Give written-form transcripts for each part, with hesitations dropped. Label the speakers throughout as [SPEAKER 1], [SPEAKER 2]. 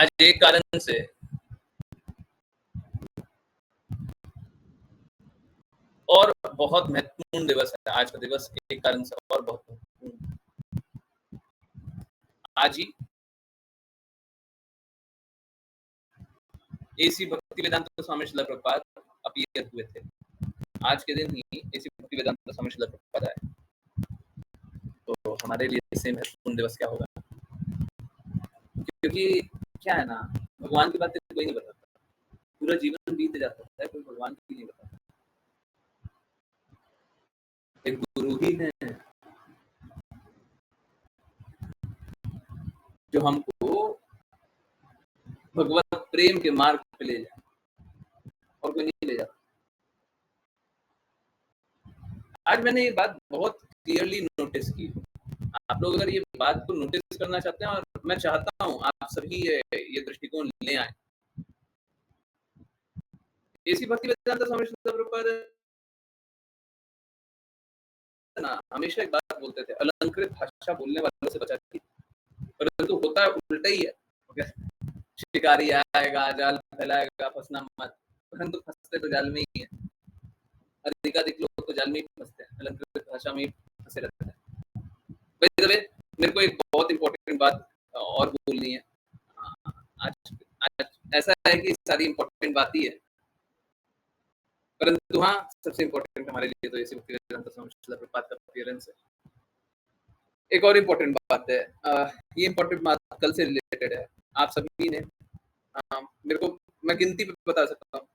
[SPEAKER 1] आज एक कारण से और बहुत महत्वपूर्ण दिवस है। आज का दिवस एक कारण से और बहुत महत्वपूर्ण। आज ही एसी भक्ति वेदांत स्वामी श्रील प्रभुपाद अपीयत हुए थे। आज के दिन ही एसी भक्ति वेदांत स्वामी श्रील प्रभुपाद आए। तो हमारे लिए इससे महत्वपूर्ण दिवस क्या होगा? क्योंकि क्या है ना, भगवान की बातें कोई नहीं बताता। पूरा जीवन बीत जाता है, कोई भगवान की नहीं बताता। एक गुरु ही है जो हमको भगवत प्रेम के मार्ग पे ले जाए, और कोई नहीं ले जाता। आज मैंने ये बात बहुत क्लियरली नोटिस की। आप लोग अगर ये बात को नोटिस करना चाहते हैं, और मैं चाहता हूँ आप सभी ये दृष्टिकोण ले आए। एसी भक्ति वेदांत स्वामी श्रील प्रभुपाद ना हमेशा एक बात बोलते थे, अलंकृत भाषा बोलने वालों से बचा कीजिए। परंतु होता उल्टा ही है। शिकारी आएगा, जाल फैलाएगा, फंसना मत। परंतु फंसते तो जाल में ही है। अधिकाधिक लोग तो जाल में ही फंसते हैं, अलंकृत भाषा में ही फंसे रहते हैं। मेरे को एक बहुत इंपॉर्टेंट बात और बोलनी है। आज ऐसा है कि सारी इंपॉर्टेंट बात ही है, परंतु हाँ, सबसे इंपॉर्टेंट हमारे लिए तो एसी भक्ति वेदांत स्वामी श्रील प्रभुपाद का अपीयरेंस है। एक और इम्पोर्टेंट बात है, ये इम्पोर्टेंट बात कल से रिलेटेड है। आप सभी ने मेरे को, मैं गिनती पे बता सकता हूँ।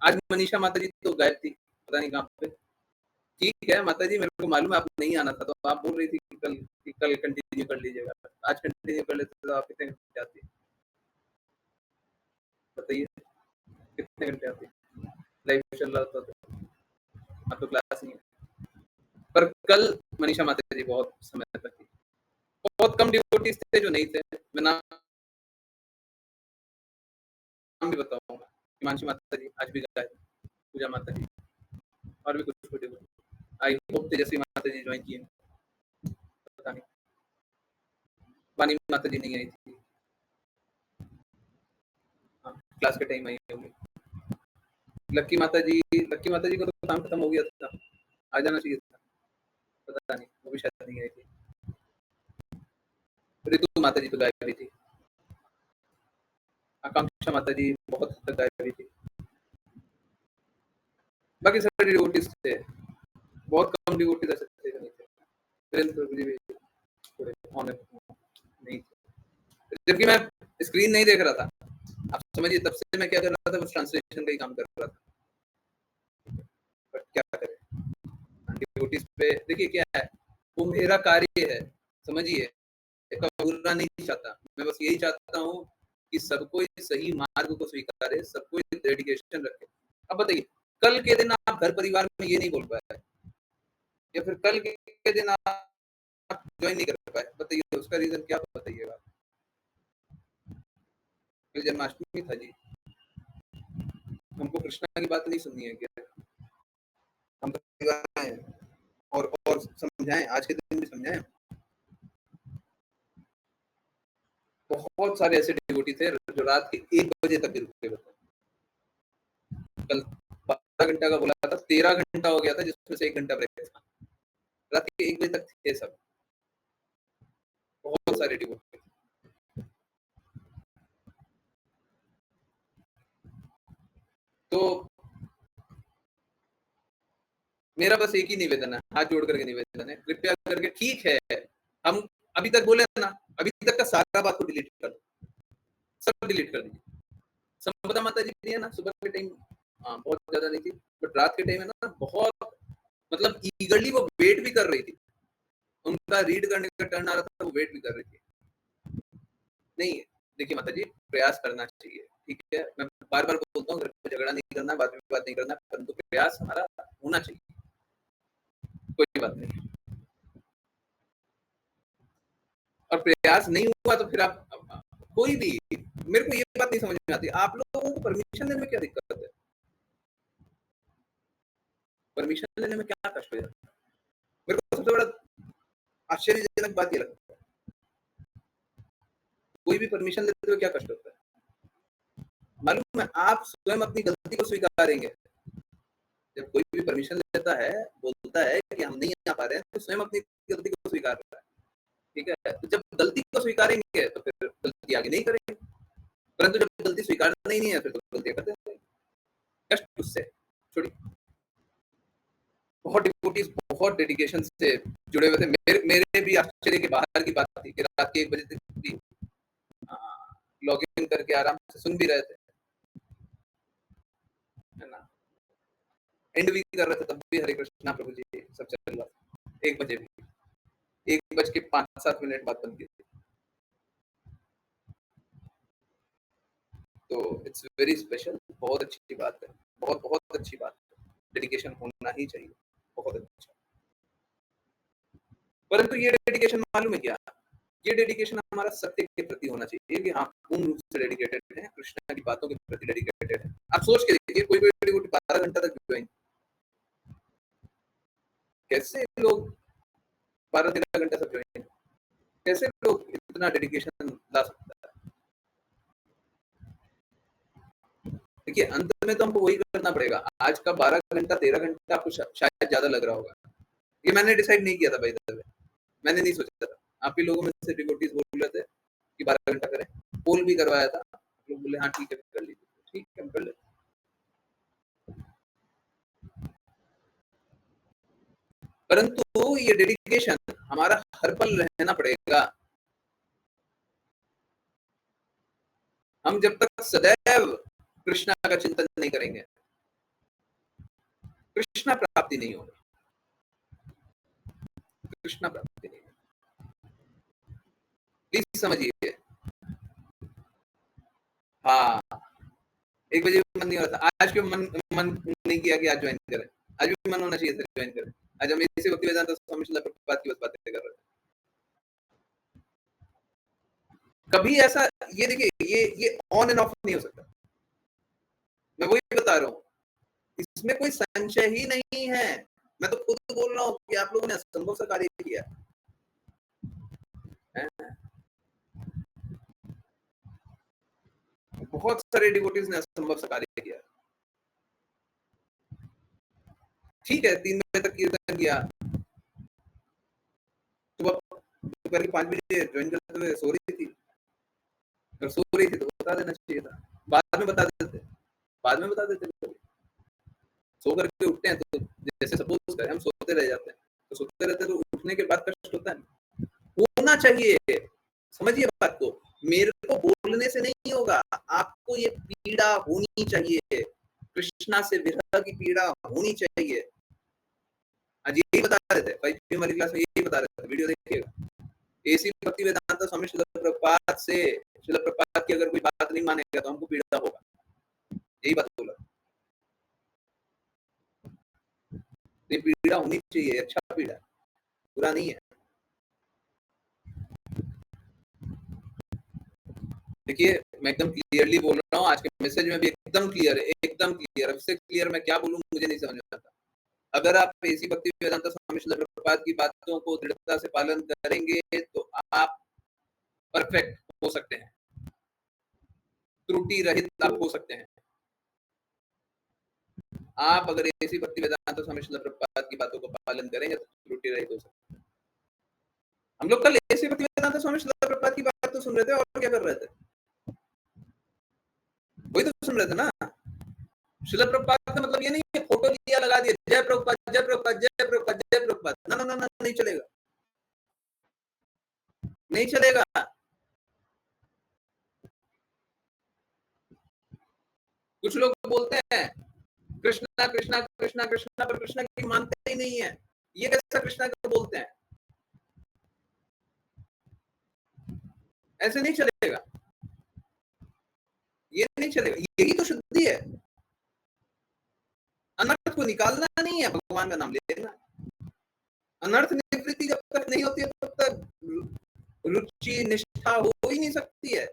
[SPEAKER 1] आज मनीषा माता जी तो गायब थी, पता नहीं कहाँ पे। ठीक है माता जी, मेरे को मालूम है आप नहीं आना था, तो आप बोल रही थी कि कल कंटिन्यू कर लीजिएगा। आज कंटिन्यू कर लेते तो आप कितने घंटे आती? बताइए, कितने घंटे आती? लाइव चल रहा होता तो आप तो क्लास नहीं है। पर कल मनीषा माता जी बहुत समय तक थी। बहुत कम डिवोटीज थे जो नहीं थे। मैं नाम भी बताऊंगा। हिमांशी माता जी आज भी गायब, पूजा माता जी और भी कुछ डिवोटी। आई होप तेजस्वी माता जी ज्वाइन किए, पता नहीं। वानी माता जी नहीं आई थी, हाँ, क्लास के टाइम आई होंगी। लक्की माता जी को तो काम खत्म हो गया था, आ जाना चाहिए था, पता नहीं, वो भी शायद नहीं आई थी। ऋतु माता जी तो गायब भी थी। आकांक्षा माता जी बहुत हद तक गायब भी थी। बाकी सारे डिवोटीज थे, बहुत कम डिवोटीज ऐसे थे जो नहीं थे। वीरेंद्र प्रभु जी भी थोड़े ऑन नहीं थे, जबकि मैं स्क्रीन नहीं देख रहा था। आप समझिए, तब से मैं क्या कर रहा था, बस ट्रांसलेशन का ही काम कर रहा था। बट क्या करें, डिवोटीज पे देखिए क्या है, वो मेरा कार्य है, समझिए। इसका बुरा नहीं चाहता, मैं बस यही चाहता हूँ कि सबको सही मार्ग को स्वीकारे, सबको डेडिकेशन रखे। अब बताइए, कल के दिन आप घर परिवार में ये नहीं बोल पाए, या फिर कल के दिन आप ज्वाइन नहीं कर पाए, बताइए उसका रीजन क्या? बताइएगा। कल जन्माष्टमी था जी, हमको कृष्णा की बात नहीं सुननी है क्या? हम और समझाएं, आज के दिन भी समझाएं। बहुत सारे ऐसे डिवोटी थे जो रात के 1 बजे तक भी रुके हुए थे। कल 12 घंटा का बोला था, 13 घंटा हो गया था, जिसमें से 1 घंटा ब्रेक था। रात के 1 बजे तक थे सब, बहुत सारे डिवोटी। तो मेरा बस एक ही निवेदन है, हाथ जोड़ करके निवेदन है, कृपया करके, ठीक है हम अभी तक बोले ना, अभी तक का सारा बात को डिलीट कर दो, सब डिलीट कर दीजिए। संपदा माता जी भी है ना, सुबह के टाइम बहुत ज्यादा नहीं थी, बट रात के टाइम है ना, बहुत मतलब ईगरली वो वेट भी कर रही थी, उनका रीड करने का टर्न आ रहा था, वो वेट भी कर रही थी। नहीं, देखिए माता जी, प्रयास करना चाहिए, ठीक है। मैं बार बार बोलता हूँ, घर पे झगड़ा नहीं करना, बात विवाद नहीं करना, परंतु प्रयास हमारा होना चाहिए, कोई बात नहीं। और प्रयास नहीं हुआ तो फिर आप कोई भी, मेरे को ये बात नहीं समझ में आती, आप लोगों को परमिशन देने में क्या दिक्कत है? परमिशन लेने में क्या कष्ट है? मेरे को सबसे बड़ा आश्चर्यजनक बात ये लगता है, कोई भी परमिशन लेते हुए क्या कष्ट होता है मालूम है? आप स्वयं अपनी गलती को स्वीकारेंगे। जब कोई भी परमिशन लेता है, बोलता है कि हम नहीं आ पा रहे हैं, तो स्वयं अपनी गलती को स्वीकार रहा है। ठीक है? तो जब गलती को स्वीकारेंगे तो फिर गलती आगे नहीं करेंगे। परंतु जब गलती स्वीकारना ही नहीं है, फिर तो गलतियाँ करते रहेंगे। कष्ट उससे छोड़िए। बहुत डिवोटीज़ बहुत डेडिकेशन से जुड़े हुए थे। मेरे भी आश्चर्य के बाहर की बात थी कि रात के 1 बजे तक भी लॉगिन करके आराम से सुन भी रहे थे। है ना? एंड भी कर रहे थे तब भी हरे कृष्णा प्रभु जी सब चल रहा था। 1 बजे भी। 1 बज के 5-7 मिनट बाद बंद की थी। तो इट्स वेरी स्पेशल। बहुत अच्छी बात है। बहुत अच्छी बात है। डेडिकेशन होना ही चाहिए। बहुत अच्छा। परंतु ये डेडिकेशन मालूम है क्या? ये डेडिकेशन हमारा सत्य के प्रति होना चाहिए कि हाँ, पूर्ण रूप से डेडिकेटेड है, कृष्ण की बातों के प्रति डेडिकेटेड है। आप सोच के देखिए कोई 12 घंटा तक ज्वाइन कैसे लोग 12-13 घंटा तक ज्वाइन कैसे लोग इतना डेडिकेशन ला सकता है? देखिए अंत में तो हमको वही करना पड़ेगा। आज का 12 घंटा 13 घंटा आपको शायद ज्यादा लग रहा होगा। ये मैंने डिसाइड नहीं किया था भाई, मैंने नहीं सोचा था। आप ही लोगों में से डिवोटीज बोल रहे थे कि 12 घंटा करें। पोल भी करवाया था, लोग बोले हाँ ठीक है कर लीजिए। ठीक है हम कर लेते। परंतु ये डेडिकेशन हमारा हर पल रहना पड़ेगा। हम जब तक सदैव कृष्णा का चिंतन नहीं करेंगे, कृष्णा प्राप्ति नहीं होगी। कृष्णा प्राप्ति नहीं होगी। प्लीज समझिए। हाँ, 1 बजे मन नहीं हो रहा था। आज क्यों मन नहीं किया कि आज ज्वाइन करें? आज भी मन होना चाहिए था ज्वाइन करें। आज हम इसी भक्ति वेदांत स्वामी श्रील प्रभुपाद की बस बातें कर रहे थे। कभी ऐसा ये देखिए ये ऑन एंड ऑफ नहीं हो सकता। मैं वही बता रहा हूँ। इसमें कोई संशय ही नहीं है। मैं तो खुद बोल रहा हूँ कि आप लोगों ने असंभव सा कार्य किया है। बहुत सारे डिवोटीज ने असंभव सा कार्य किया। ठीक है 3 बजे तक कीर्तन किया, दोपहर के 5 बजे ज्वाइन करते हुए सो रही थी। अगर सो रही थी तो बता देना चाहिए था। बाद में बता देते। बाद में बता देते। सो करके उठते हैं तो जैसे सपोज करें हम सोते रह जाते हैं, तो सोते रहते हैं तो उठने के बाद कष्ट होता है। होना चाहिए। समझिए बात को। मेरे को बोलने से नहीं होगा, आपको ये पीड़ा होनी चाहिए। कृष्णा से विरह की पीड़ा होनी चाहिए। आज यही बता रहे थे भाई, हमारी क्लास में यही बता रहे थे। वीडियो देखिएगा। ऐसी भक्ति वेदांत स्वामी श्रील प्रभुपाद से श्रील प्रभुपाद की अगर कोई बात नहीं मानेगा तो हमको पीड़ा होगा। यही बात बोला। ये पीड़ा होनी चाहिए, अच्छा पीड़ा, बुरा नहीं है। देखिए मैं एकदम क्लियरली बोल रहा हूँ। आज के मैसेज में भी एकदम क्लियर है, एकदम क्लियर। इससे क्लियर मैं क्या बोलूँ मुझे नहीं समझ में आता। अगर आप ऐसी भक्ति वेदांत स्वामी श्रील प्रभुपाद की बातों को दृढ़ता से पालन करेंगे तो आप परफेक्ट हो सकते हैं, त्रुटि रहित आप हो सकते हैं। आप अगर ऐसी भक्ति वेदांत स्वामी श्रील प्रभुपाद की बातों को पालन करेंगे तो त्रुटि रहित हो सकते हैं। हम लोग कल ऐसी भक्ति वेदांत स्वामी श्रील प्रभुपाद की बात तो सुन रहे थे और क्या कर रहे थे? वही तो सुन रहे थे ना। श्रील प्रभुपाद का मतलब ये नहीं है फोटो लिया लगा दिया जय प्रभुपाद जय प्रभुपाद जय प्रभुपाद जय प्रभुपाद। ना ना ना नहीं चलेगा, नहीं चलेगा। कुछ लोग बोलते हैं कृष्णा कृष्णा कृष्णा कृष्णा, पर कृष्णा की मानते ही नहीं है। ये कैसा कृष्णा को बोलते हैं? ऐसे नहीं चलेगा, ये नहीं चलेगा। यही तो शुद्धि है। अनर्थ को निकालना नहीं है, भगवान का नाम लेना। अनर्थ निवृत्ति जब तक नहीं होती है तब तक रुचि निष्ठा हो ही नहीं सकती है।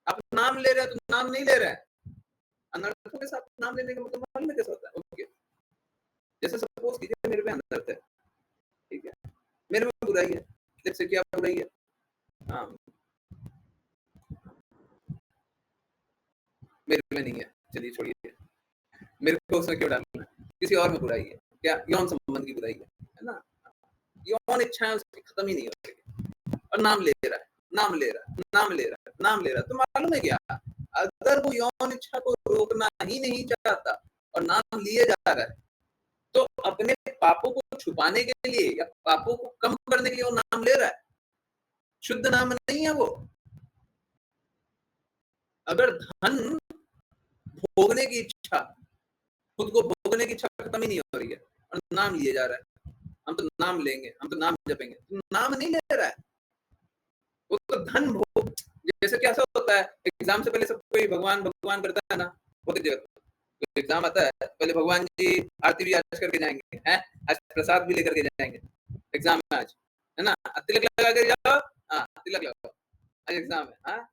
[SPEAKER 1] आप नाम ले रहे हैं तो नाम नहीं ले रहे हैं। अनर्थों के साथ नाम लेने का मतलब मालूम है कैसा होता है? ओके, जैसे सपोज कीजिए मेरे पे अनर्थ है, ठीक है, मेरे में बुराई है, जैसे क्या बुराई है? हाँ, मेरे में नहीं है, चलिए छोड़िए, मेरे को उसमें क्यों डालना है, किसी और में बुराई है क्या, यौन संबंध की बुराई है ना, यौन इच्छाएं उसकी खत्म ही नहीं हो रही, और नाम ले रहा है, नाम ले रहा है, नाम ले रहा है, नाम ले रहा है। तो मालूम है क्या, अगर वो यौन इच्छा को रोकना ही नहीं चाहता और नाम लिए जा रहा है, तो अपने पापों को छुपाने के लिए या पापों को कम करने के लिए वो नाम ले रहा है, शुद्ध नाम नहीं है वो। अगर धन भोगने की इच्छा, खुद को भोगने की इच्छा खत्म ही नहीं हो रही है और नाम लिए जा रहा है, हम तो नाम लेंगे, हम तो नाम जपेंगे, तो नाम नहीं ले रहा है वो, तो धन भोग। जैसे कैसा होता है, एग्जाम से पहले सब कोई भगवान भगवान करता है ना, होती जगह तो एग्जाम आता है, पहले भगवान जी आरती भी आज करके जाएंगे, हैं आज प्रसाद भी लेकर के जाएंगे, एग्जाम है आज, है ना, तिलक लगा के जाओ, हाँ तिलक लगाओ, आज एग्जाम है, हाँ।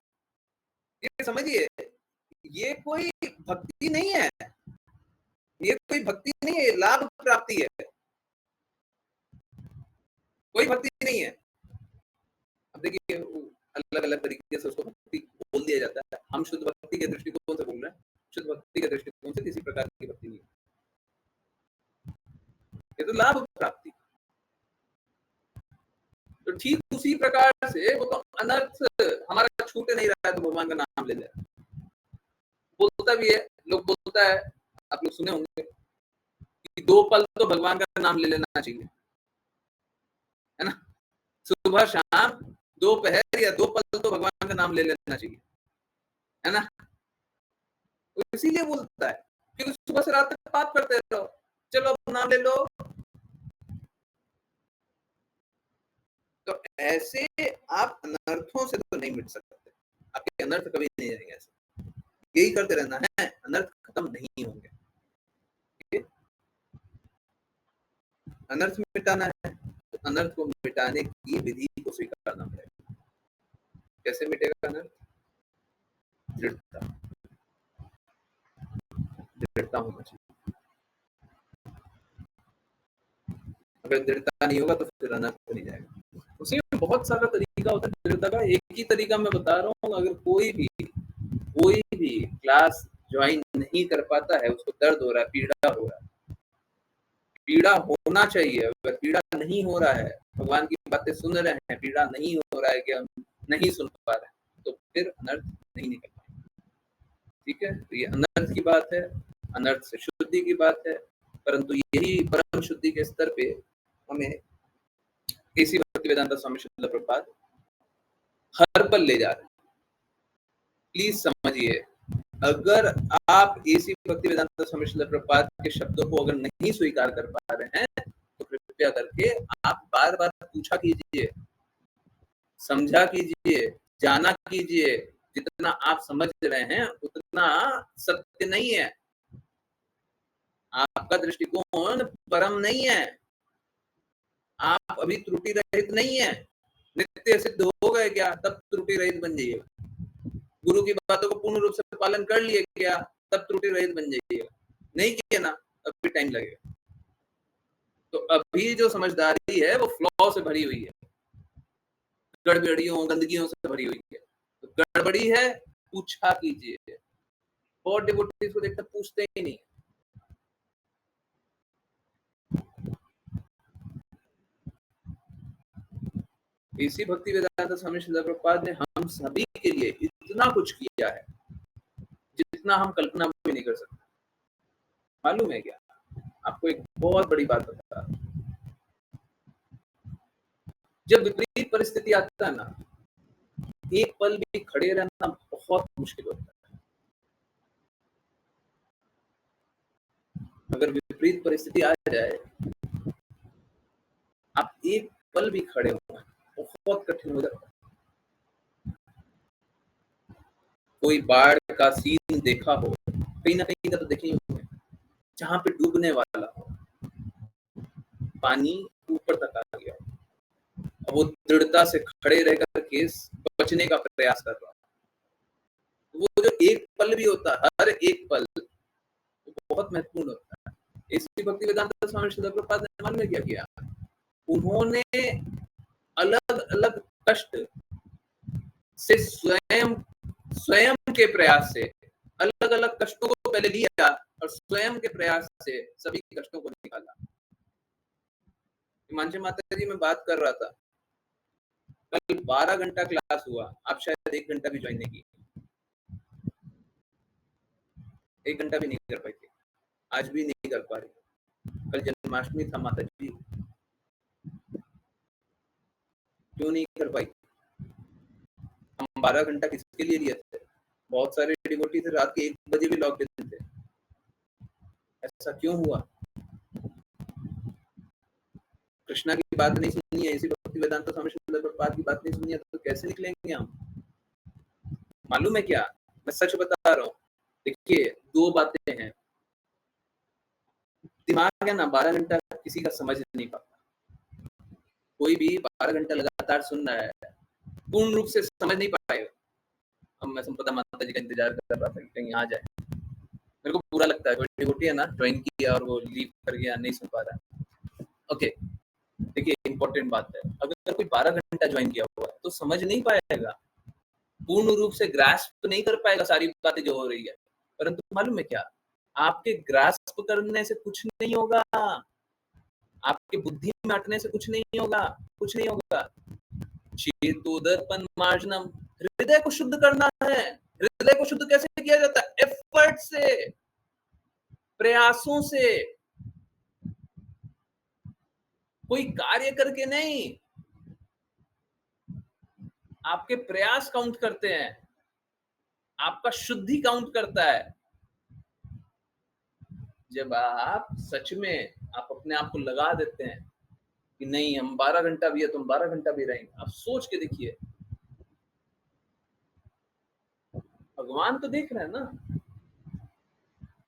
[SPEAKER 1] ये समझिए, ये कोई भक्ति नहीं है, ये कोई भक्ति नहीं है, लाभ प्राप्ति है, कोई भक्ति नहीं है। अब देखिए अलग अलग तरीके से उसको भक्ति बोल दिया जाता है, हम शुद्ध भक्ति के दृष्टिकोण से बोल रहे हैं, शुद्ध भक्ति के दृष्टिकोण से किसी प्रकार की भक्ति नहीं है, ये तो लाभ प्राप्ति। तो ठीक उसी प्रकार से वो तो अनर्थ हमारा छूट नहीं रहा है, तो भगवान का नाम ले ले, बोलता भी है, लोग बोलता है, आप लोग सुने होंगे कि 2 पल तो भगवान का नाम ले लेना चाहिए, है ना, सुबह शाम दोपहर या 2 पल तो भगवान का नाम ले लेना चाहिए, है ना। तो इसीलिए बोलता है क्योंकि सुबह से रात तक पाप करते रहो, चलो अब नाम ले लो। तो ऐसे आप अनर्थों से तो नहीं मिट सकते, आपके अनर्थ कभी नहीं जाएंगे, ऐसे यही करते रहना है, अनर्थ खत्म नहीं होंगे। अनर्थ मिटाना है तो अनर्थ को मिटाने की विधि को स्वीकारना पड़ेगा। कैसे मिटेगा अनर्थ? दृढ़ता, दृढ़ता होना चाहिए। अगर दृढ़ता नहीं होगा तो फिर अनर्थ नहीं जाएगा। उसी में बहुत सारा तरीका होता है दृढ़ता का, एक ही तरीका मैं बता रहा हूँ। अगर कोई भी क्लास ज्वाइन नहीं कर पाता है, उसको दर्द हो रहा है, पीड़ा हो रहा है, पीड़ा होना चाहिए। अगर पीड़ा नहीं हो रहा है, भगवान की बातें सुन रहे हैं, पीड़ा नहीं हो रहा है कि हम नहीं सुन पा रहे हैं, तो फिर अनर्थ नहीं निकल पाएंगे। ठीक है, तो ये अनर्थ की बात है, अनर्थ से शुद्धि की बात है। परंतु यही परम शुद्धि के स्तर पे हमें एसी भक्तिवेदांता स्वामी श्रील प्रभुपाद हर पल ले जा रहे हैं। प्लीज समझिए, अगर आप एसी भक्तिवेदांता स्वामी श्रील प्रभुपाद के शब्दों को अगर नहीं स्वीकार कर पा रहे हैं, तो कृपया करके आप बार बार पूछा कीजिए, समझा कीजिए, जाना कीजिए। जितना आप समझ रहे हैं उतना सत्य नहीं है, आपका दृष्टिकोण परम नहीं है, आप अभी त्रुटि रहित नहीं है। नित्य सिद्ध हो गए क्या, तब त्रुटि रहित बन जाइएगा। गुरु की बातों को पूर्ण रूप से पालन कर लिए क्या, तब त्रुटि रहित बन जाइएगा। नहीं किया ना, अभी टाइम लगेगा। तो अभी जो समझदारी है वो फ्लॉ से भरी हुई है, गड़बड़ियों गंदगियों से भरी हुई है। तो गड़बड़ी है, पूछा कीजिए। बहुत डिवोटीज को देखकर पूछते ही नहीं। इसी भक्ति वेदांता स्वामी श्रील प्रभुपाद ने हम सभी के लिए इतना कुछ किया है जितना हम कल्पना भी नहीं कर सकते। मालूम है क्या, आपको एक बहुत बड़ी बात बता रहा हूं। जब विपरीत परिस्थिति आता है ना, एक पल भी खड़े रहना बहुत मुश्किल होता है। अगर विपरीत परिस्थिति आ जाए, आप एक पल भी खड़े हो, बहुत कठिन हो जाता है। कोई बाढ़ का सीन देखा हो, कहीं ना कहीं का तो देखे ही होंगे, जहां पे डूबने वाला हो, पानी ऊपर तक आ गया, वो दृढ़ता से खड़े रहकर के बचने का प्रयास कर रहा है। वो जो एक पल भी होता है, हर एक पल बहुत महत्वपूर्ण होता है। इसी भक्ति वेदांता स्वामी श्रील प्रभुपाद ने मन में क्या किया, उन्होंने अलग अलग कष्ट से स्वयं के प्रयास से अलग अलग कष्टों को पहले लिया और स्वयं के प्रयास से सभी कष्टों को निकाला। हिमांशु माता जी, मैं बात कर रहा था, कल 12 घंटा क्लास हुआ, आप शायद 1 घंटा भी ज्वाइन नहीं की, 1 घंटा भी नहीं कर पाई थी, आज भी नहीं कर पा रही। कल जन्माष्टमी था माता जी, क्यों नहीं कर पाई? हम 12 घंटा किसके लिए लिए थे? बहुत सारे डिवोटी थे, रात के 1 बजे भी लॉग इन थे, ऐसा क्यों हुआ? कृष्णा की बात नहीं सुनी है, इसी भक्ति वेदांत स्वामी श्रील प्रभुपाद की बात नहीं सुनी है, तो कैसे निकलेंगे हम? मालूम है क्या, मैं सच बता रहा हूँ, देखिए 2 बातें हैं, दिमाग है ना 12 घंटा किसी का समझ नहीं पाता, कोई भी 12 घंटा लगातार सुन रहा है पूर्ण रूप से समझ नहीं पाएगा। अब मैं संपदा माता जी का इंतजार कर रहा था कि कहीं आ जाए, मेरे को बुरा लगता है, कोई डिवोटी है ना ज्वाइन किया और वो लीव कर गया, नहीं सुन पा रहा। ओके, देखिए इंपॉर्टेंट बात है, अगर कोई 12 घंटा ज्वाइन किया हुआ है तो समझ नहीं पाएगा, पूर्ण रूप से ग्रास्प नहीं कर पाएगा सारी बातें जो हो रही है। परंतु मालूम है क्या, आपके ग्रास्प करने से कुछ नहीं होगा, आपके बुद्धि में अटने से कुछ नहीं होगा, कुछ नहीं होगा। चेतोदर्पण मार्जनम, हृदय को शुद्ध करना है। हृदय को शुद्ध कैसे किया जाता है? एफर्ट से, प्रयासों से, कोई कार्य करके नहीं। आपके प्रयास काउंट करते हैं, आपका शुद्धि काउंट करता है। जब आप सच में आप अपने आप को लगा देते हैं कि नहीं हम 12 घंटा भी है तो हम 12 घंटा भी रहेंगे, आप सोच के देखिए, भगवान तो देख रहे हैं ना,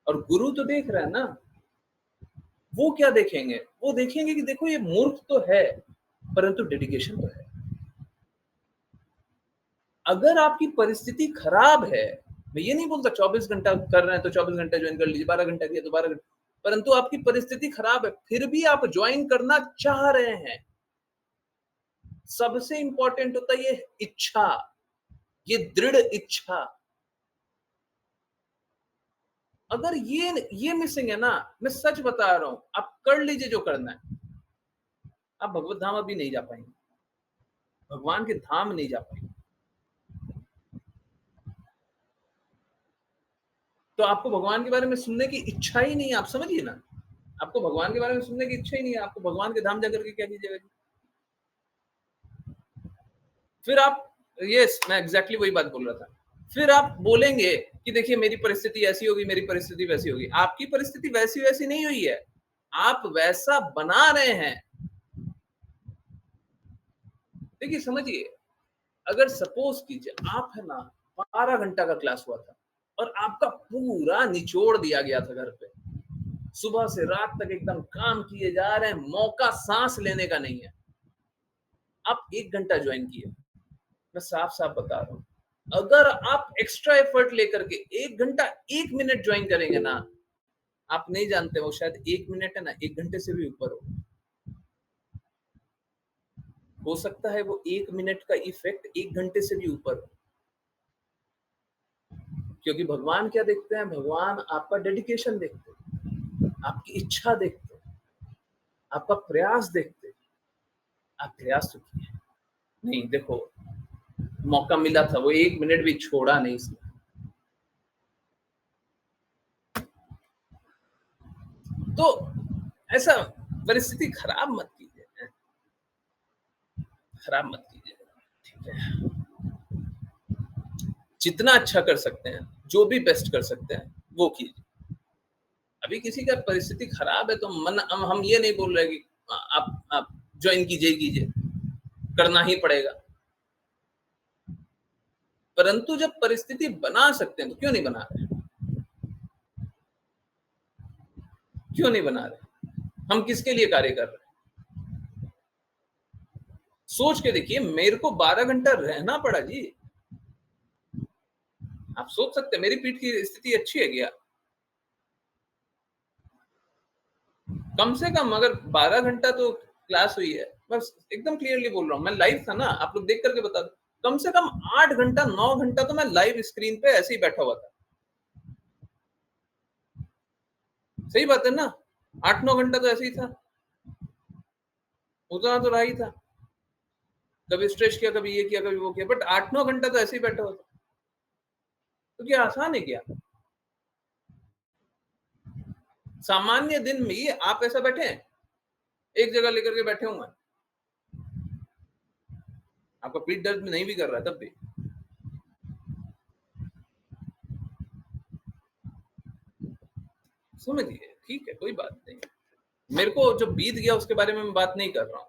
[SPEAKER 1] और गुरु तो देख रहे हैं ना, वो क्या देखेंगे? वो देखेंगे कि देखो ये मूर्ख तो है परंतु डेडिकेशन तो है। अगर आपकी परिस्थिति खराब है, मैं ये नहीं बोलता 24 घंटा कर रहे हैं तो 24 घंटा ज्वाइन कर लीजिए, 12 घंटा किया तो 12 घंटा, परंतु आपकी परिस्थिति खराब है फिर भी आप ज्वाइन करना चाह रहे हैं, सबसे इंपॉर्टेंट होता है ये इच्छा, ये दृढ़ इच्छा। अगर ये मिसिंग है ना, मैं सच बता रहा हूं, आप कर लीजिए जो करना है, आप भगवत धाम अभी नहीं जा पाएंगे, भगवान के धाम नहीं जा पाएंगे। तो आपको भगवान के बारे में सुनने की इच्छा ही नहीं है, आप समझिए ना, आपको भगवान के बारे में सुनने की इच्छा ही नहीं है, आपको भगवान के धाम जाकर के क्या कीजिएगा? फिर आप, यस मैं एग्जैक्टली वही बात बोल रहा था, फिर आप बोलेंगे कि देखिए मेरी परिस्थिति ऐसी होगी, मेरी परिस्थिति वैसी होगी। आपकी परिस्थिति वैसी वैसी नहीं हुई है, आप वैसा बना रहे हैं। देखिए समझिए, अगर सपोज कीजिए आप है ना 12 घंटा का क्लास हुआ था और आपका पूरा निचोड़ दिया गया था घर पे, सुबह से रात तक एकदम काम किए जा रहे हैं, मौका सांस लेने का नहीं है, आप 1 घंटा ज्वाइन किए, मैं साफ साफ बता रहा हूं, अगर आप एक्स्ट्रा एफर्ट लेकर के 1 घंटा 1 मिनट ज्वाइन करेंगे ना, आप नहीं जानते वो शायद 1 मिनट है ना 1 घंटे से भी ऊपर हो सकता है वो 1 मिनट का इफेक्ट 1 घंटे से भी ऊपर हो, क्योंकि भगवान क्या देखते हैं? भगवान आपका डेडिकेशन देखते हैं, आपकी इच्छा देखते हैं, आपका प्रयास देखते हैं। आप प्रयास तो किए नहीं, देखो मौका मिला था, वो 1 मिनट भी छोड़ा नहीं इसने। तो ऐसा परिस्थिति खराब मत कीजिए, खराब मत कीजिए, ठीक है? जितना अच्छा कर सकते हैं, जो भी बेस्ट कर सकते हैं वो कीजिए। अभी किसी का परिस्थिति खराब है तो मन, हम ये नहीं बोल रहे कि आप ज्वाइन कीजिए, करना ही पड़ेगा, परंतु जब परिस्थिति बना सकते हैं तो क्यों नहीं बना रहे? क्यों नहीं बना रहे? हम किसके लिए कार्य कर रहे हैं? सोच के देखिए, मेरे को 12 घंटा रहना पड़ा जी। आप सोच सकते हैं मेरी पीठ की स्थिति अच्छी है क्या? कम से कम अगर 12 घंटा तो क्लास हुई है, बस एकदम क्लियरली बोल रहा हूँ, मैं लाइव था ना, आप लोग देख करके बता दो, कम से कम 8 घंटा 9 घंटा तो मैं लाइव स्क्रीन पे ऐसे ही बैठा हुआ था, सही बात है ना, 8-9 घंटा तो ऐसे ही था, उतना तो रहा ही था। कभी स्ट्रेच किया, कभी ये किया, कभी वो किया, बट 8-9 घंटा तो ऐसे ही बैठा हुआ था। तो क्या आसान है क्या? सामान्य दिन में ही आप ऐसा बैठे हैं, एक जगह लेकर के बैठे हुए हैं, आपका पीठ दर्द नहीं भी कर रहा है तब भी। समझिए, ठीक है, कोई बात नहीं। मेरे को जो बीत गया उसके बारे में मैं बात नहीं कर रहा हूँ।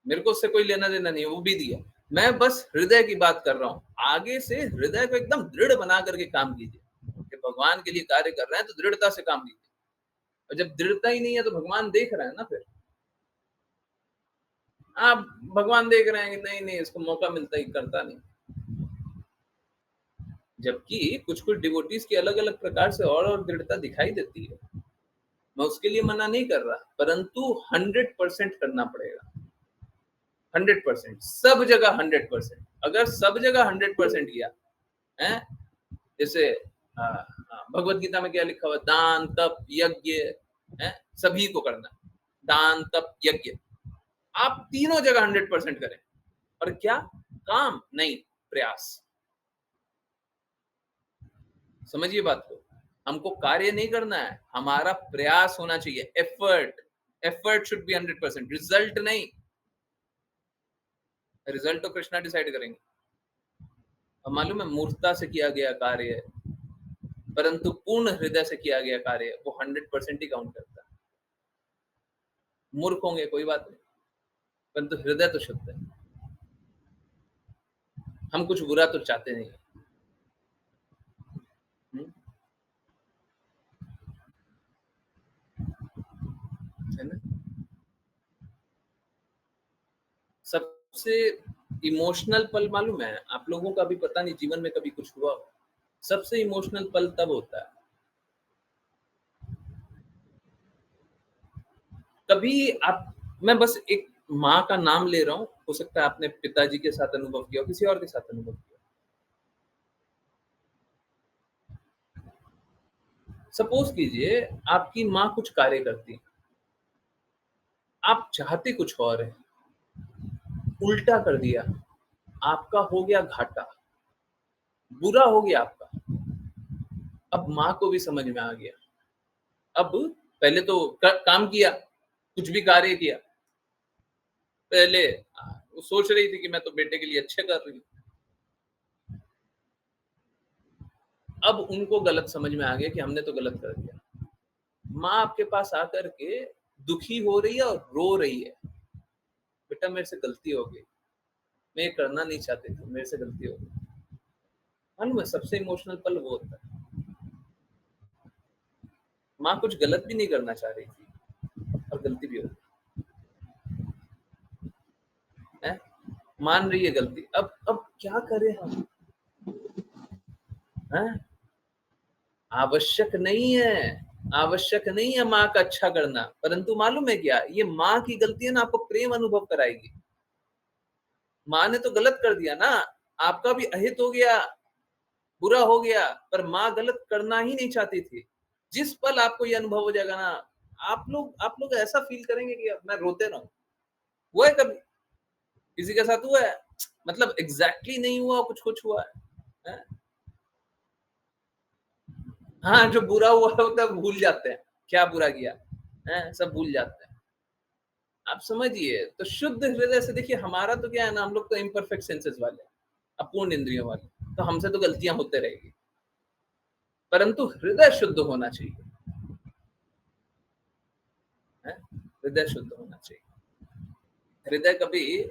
[SPEAKER 1] मेरे को उससे कोई लेना देना नहीं है, वो बीत गया। मैं बस हृदय की बात कर रहा हूँ। आगे से हृदय को एकदम दृढ़ बना करके काम कीजिए कि भगवान के लिए कार्य कर रहे हैं तो दृढ़ता से काम कीजिए। और जब दृढ़ता ही नहीं है तो भगवान देख रहे हैं ना, फिर आप भगवान देख रहे हैं कि नहीं नहीं इसको मौका मिलता ही करता नहीं। जबकि कुछ कुछ डिवोटीज की अलग अलग प्रकार से और दृढ़ता दिखाई देती है। मैं उसके लिए मना नहीं कर रहा, परंतु 100% करना पड़ेगा। 100% सब जगह 100%। अगर सब जगह 100% किया है, जैसे भगवत गीता में क्या लिखा हुआ, दान तप यज्ञ है, सभी को करना, दान तप यज्ञ, आप तीनों जगह 100% करें। और क्या काम नहीं, प्रयास। समझिए बात को, हमको कार्य नहीं करना है, हमारा प्रयास होना चाहिए, effort. Effort should be 100%, result नहीं। रिजल्ट तो कृष्णा डिसाइड करेंगे। अब मालूम है, मूर्खता से किया गया कार्य, परंतु पूर्ण हृदय से किया गया कार्य, वो 100% ही काउंट करता है। मूर्ख होंगे कोई बात नहीं, परंतु हृदय तो शुद्ध है। हम कुछ बुरा तो चाहते नहीं है ना। सबसे इमोशनल पल मालूम है आप लोगों का, भी पता नहीं जीवन में कभी कुछ हुआ हो, सबसे इमोशनल पल तब होता है कभी आप, मैं बस एक माँ का नाम ले रहा हूँ, हो सकता है आपने पिताजी के साथ अनुभव किया हो, किसी और के साथ अनुभव किया। सपोज कीजिए आपकी माँ कुछ कार्य करती, आप चाहते कुछ और है, उल्टा कर दिया, आपका हो गया घाटा, बुरा हो गया आपका। अब माँ को भी समझ में आ गया। अब पहले तो काम किया, कुछ भी कार्य किया, पहले वो सोच रही थी कि मैं तो बेटे के लिए अच्छे कर रही हूँ। अब उनको गलत समझ में आ गया कि हमने तो गलत कर दिया। माँ आपके पास आकर के दुखी हो रही है और रो रही है, बेटा मेरे से गलती हो गई, मैं ये करना नहीं चाहती थी, मेरे से गलती हो गई। मालूम है सबसे इमोशनल पल वो होता है। माँ कुछ गलत भी नहीं करना चाह रही थी और गलती भी हो गई है, मान रही है गलती। अब क्या करें हम, है? आवश्यक नहीं है, आवश्यक नहीं है माँ का अच्छा करना, परंतु मालूम है क्या, ये माँ की गलती है ना, आपको प्रेम अनुभव कराएगी। माँ ने तो गलत कर दिया ना, आपका भी अहित हो गया, बुरा हो गया, पर माँ गलत करना ही नहीं चाहती थी। जिस पल आपको ये अनुभव हो जाएगा ना, आप लोग ऐसा फील करेंगे कि अब मैं रोते रहूं। हुआ है कभी किसी के साथ? हुआ है, मतलब एग्जैक्टली नहीं हुआ, कुछ कुछ हुआ है? हाँ, जो बुरा हुआ होता है भूल जाते हैं, क्या बुरा किया है, सब भूल जाते हैं। आप समझिए, तो शुद्ध हृदय से देखिए, हमारा तो क्या है ना, हम लोग तो इम्परफेक्ट सेंसेस वाले, अपूर्ण इंद्रियों वाले, तो हमसे तो गलतियां होते रहेगी, परंतु हृदय शुद्ध होना चाहिए, है? हृदय शुद्ध होना चाहिए। हृदय कभी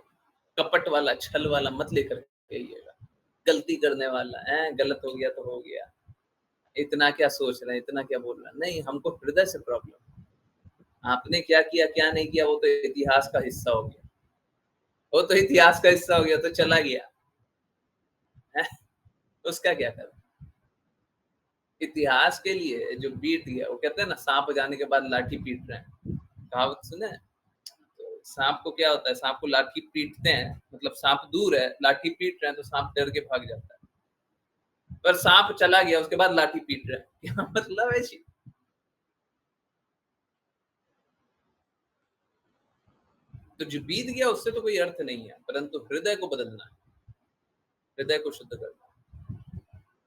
[SPEAKER 1] कपट वाला, छल वाला मत लेकर के आइएगा। गलती करने वाला है, गलत हो गया तो हो गया, इतना क्या सोच रहे हैं, इतना क्या बोल रहे हैं, नहीं, हमको हृदय से प्रॉब्लम। आपने क्या किया क्या नहीं किया वो तो इतिहास का हिस्सा हो गया, वो तो इतिहास का हिस्सा हो गया, तो चला गया है, उसका क्या कर। इतिहास के लिए जो बीत गया, वो कहते हैं ना, सांप जाने के बाद लाठी पीट रहे हैं, कहावत सुने? तो सांप को क्या होता है, सांप को लाठी पीटते हैं, मतलब सांप दूर है, लाठी पीट रहे हैं तो सांप डर के भाग जाता है, पर सांप चला गया उसके बाद लाठी पीट रहे हैं, क्या मतलब है जी? तो जो बीत गया उससे तो कोई अर्थ नहीं है, परंतु हृदय को बदलना है, हृदय को शुद्ध करना है।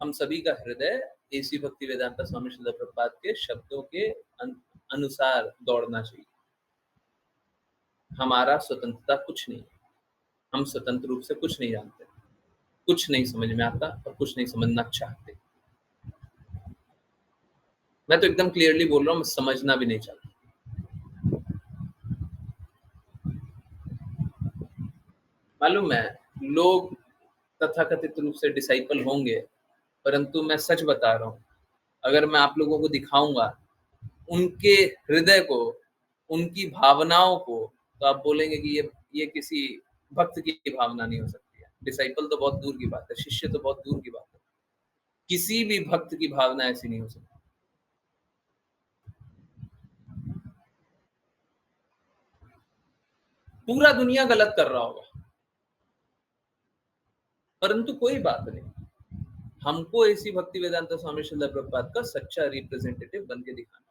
[SPEAKER 1] हम सभी का हृदय एसी भक्ति वेदांता स्वामी श्रील प्रभुपाद के शब्दों के अनुसार दौड़ना चाहिए। हमारा स्वतंत्रता कुछ नहीं है, हम स्वतंत्र रूप से कुछ नहीं जानते, कुछ नहीं समझ में आता और कुछ नहीं समझना चाहते। मैं तो एकदम क्लियरली बोल रहा हूँ, मैं समझना भी नहीं चाहता। मालूम है, लोग तथाकथित रूप से डिसाइपल होंगे, परंतु मैं सच बता रहा हूँ, अगर मैं आप लोगों को दिखाऊंगा उनके हृदय को, उनकी भावनाओं को, तो आप बोलेंगे कि ये किसी भक्त की भावना नहीं हो सकती है। डिसाइपल तो बहुत दूर की बात है, शिष्य तो बहुत दूर की बात है, किसी भी भक्त की भावना ऐसी नहीं हो सकती। पूरा दुनिया गलत कर रहा होगा, परंतु कोई बात नहीं, हमको ऐसी भक्ति वेदांता स्वामी श्रील प्रभुपाद का सच्चा रिप्रेजेंटेटिव बन के दिखाना।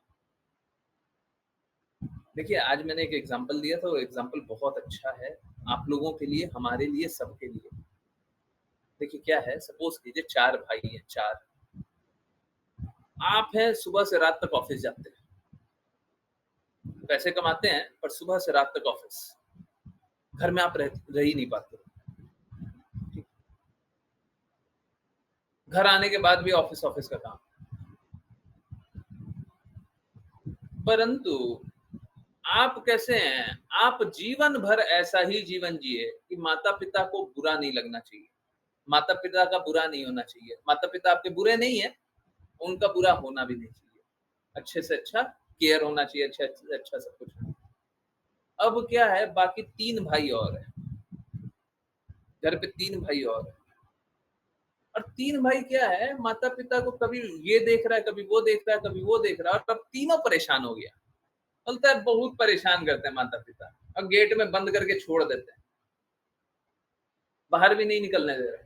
[SPEAKER 1] देखिए, आज मैंने एक एग्जांपल दिया था, वो एग्जांपल बहुत अच्छा है आप लोगों के लिए, हमारे लिए, सबके लिए। देखिए क्या है, सपोज कीजिए 4 भाई हैं, 4 आप हैं, सुबह से रात तक ऑफिस जाते हैं, पैसे कमाते हैं, पर सुबह से रात तक ऑफिस, घर में आप रह ही नहीं पाते, घर आने के बाद भी ऑफिस ऑफिस का काम। परंतु आप कैसे हैं, आप जीवन भर ऐसा ही जीवन जिए कि माता पिता को बुरा नहीं लगना चाहिए, माता पिता का बुरा नहीं होना चाहिए, माता पिता आपके बुरे नहीं है, उनका बुरा होना भी नहीं चाहिए, अच्छे से अच्छा केयर होना चाहिए, अच्छा से अच्छा सब कुछ। अब क्या है, बाकी 3 भाई और हैं, घर पे 3 भाई और हैं, और 3 भाई क्या है, माता पिता को कभी ये देख रहा है, कभी वो देख रहा है, कभी वो देख रहा है, और अब तीनों परेशान हो गया। बोलता है बहुत परेशान करते हैं माता पिता, और गेट में बंद करके छोड़ देते हैं, बाहर भी नहीं निकलने दे रहे।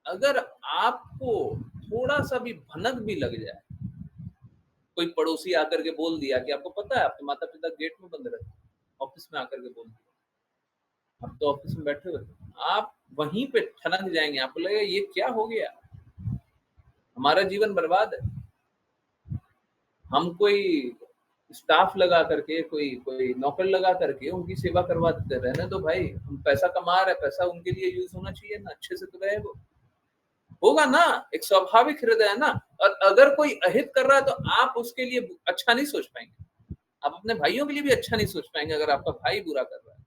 [SPEAKER 1] अगर आपको थोड़ा सा भी भनक भी लग जाए, कोई पड़ोसी आकर के बोल दिया कि आपको पता है आपके माता पिता गेट में बंद रहते हैं, ऑफिस में आकर के बोल दिया, आप तो ऑफिस में बैठे हुए थे, आप वहीं पे ठनक जाएंगे, आपको लगेगा ये क्या हो गया, हमारा जीवन बर्बाद है। हम कोई स्टाफ लगा करके, कोई कोई नौकर लगा करके उनकी सेवा करवा देते, रहने दो भाई, हम पैसा कमा रहे हैं, पैसा उनके लिए यूज होना चाहिए ना, अच्छे से तो रहे वो, होगा ना, एक स्वाभाविक हृदय है ना। और अगर कोई अहित कर रहा है तो आप उसके लिए अच्छा नहीं सोच पाएंगे, आप अपने भाइयों के लिए भी अच्छा नहीं सोच पाएंगे अगर आपका भाई बुरा कर रहा है।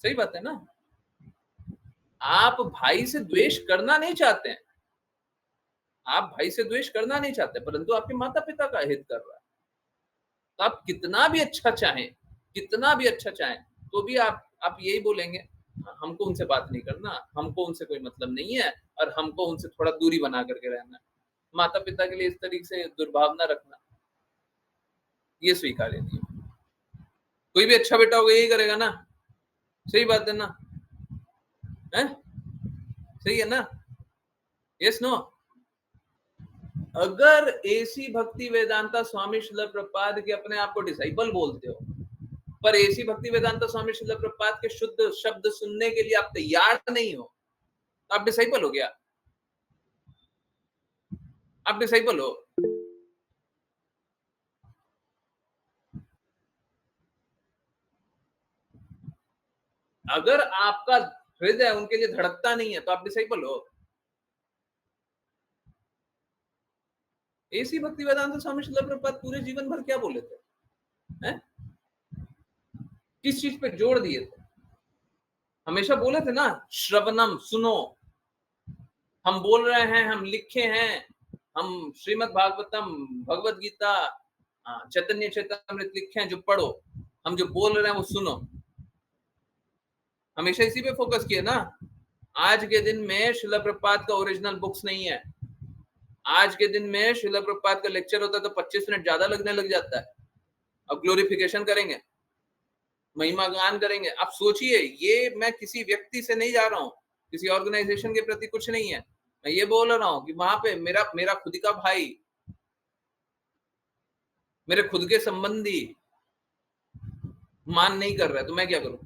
[SPEAKER 1] सही बात है ना, आप भाई से द्वेष करना नहीं चाहते हैं, आप भाई से द्वेष करना नहीं चाहते, परंतु आपके माता पिता का हित कर रहा है, तो आप कितना भी अच्छा चाहें, कितना भी अच्छा चाहें, तो भी आप यही बोलेंगे हमको उनसे बात नहीं करना, हमको उनसे कोई मतलब नहीं है, और हमको उनसे थोड़ा दूरी बना करके रहना है। माता पिता के लिए इस तरीके से दुर्भावना रखना, ये स्वीकार्य नहीं है। कोई भी अच्छा बेटा होगा यही करेगा ना, सही बात है ना, है सही है ना, यस नो। अगर एसी भक्ति वेदांता स्वामी श्रील प्रभुपाद के अपने आप को डिसाइपल बोलते हो, पर एसी भक्ति वेदांता स्वामी श्रील प्रभुपाद के शुद्ध शब्द सुनने के लिए आप तैयार नहीं हो, तो आप डिसाइपल हो गया, आप डिसाइपल हो। अगर आपका हृदय उनके लिए धड़कता नहीं है तो आप डिसाइपल हो। एसी भक्ति वेदांता स्वामी श्रील प्रभुपाद पूरे जीवन भर क्या बोले थे, हैं? किस चीज पे जोड़ दिए थे, हमेशा बोले थे ना, श्रवणम, सुनो, हम बोल रहे हैं, हम लिखे हैं, हम श्रीमद् भागवतम, भगवत गीता, चैतन्य चैतन्यमृत लिखे हैं, जो पढ़ो, हम जो बोल रहे हैं वो सुनो, हमेशा इसी पे फोकस किया ना। आज के दिन में श्रील प्रभुपाद का ओरिजिनल बुक्स नहीं है, आज के दिन में श्रील प्रभुपाद का लेक्चर होता है तो 25 मिनट ज्यादा लगने लग जाता है, अब ग्लोरिफिकेशन करेंगे, महिमा गान करेंगे। आप सोचिए, ये मैं किसी व्यक्ति से नहीं जा रहा हूँ, किसी ऑर्गेनाइजेशन के प्रति कुछ नहीं है, मैं ये बोल रहा हूँ कि वहां पे मेरा खुद का भाई, मेरे खुद के संबंधी, मान नहीं कर रहा है तो मैं क्या करूं?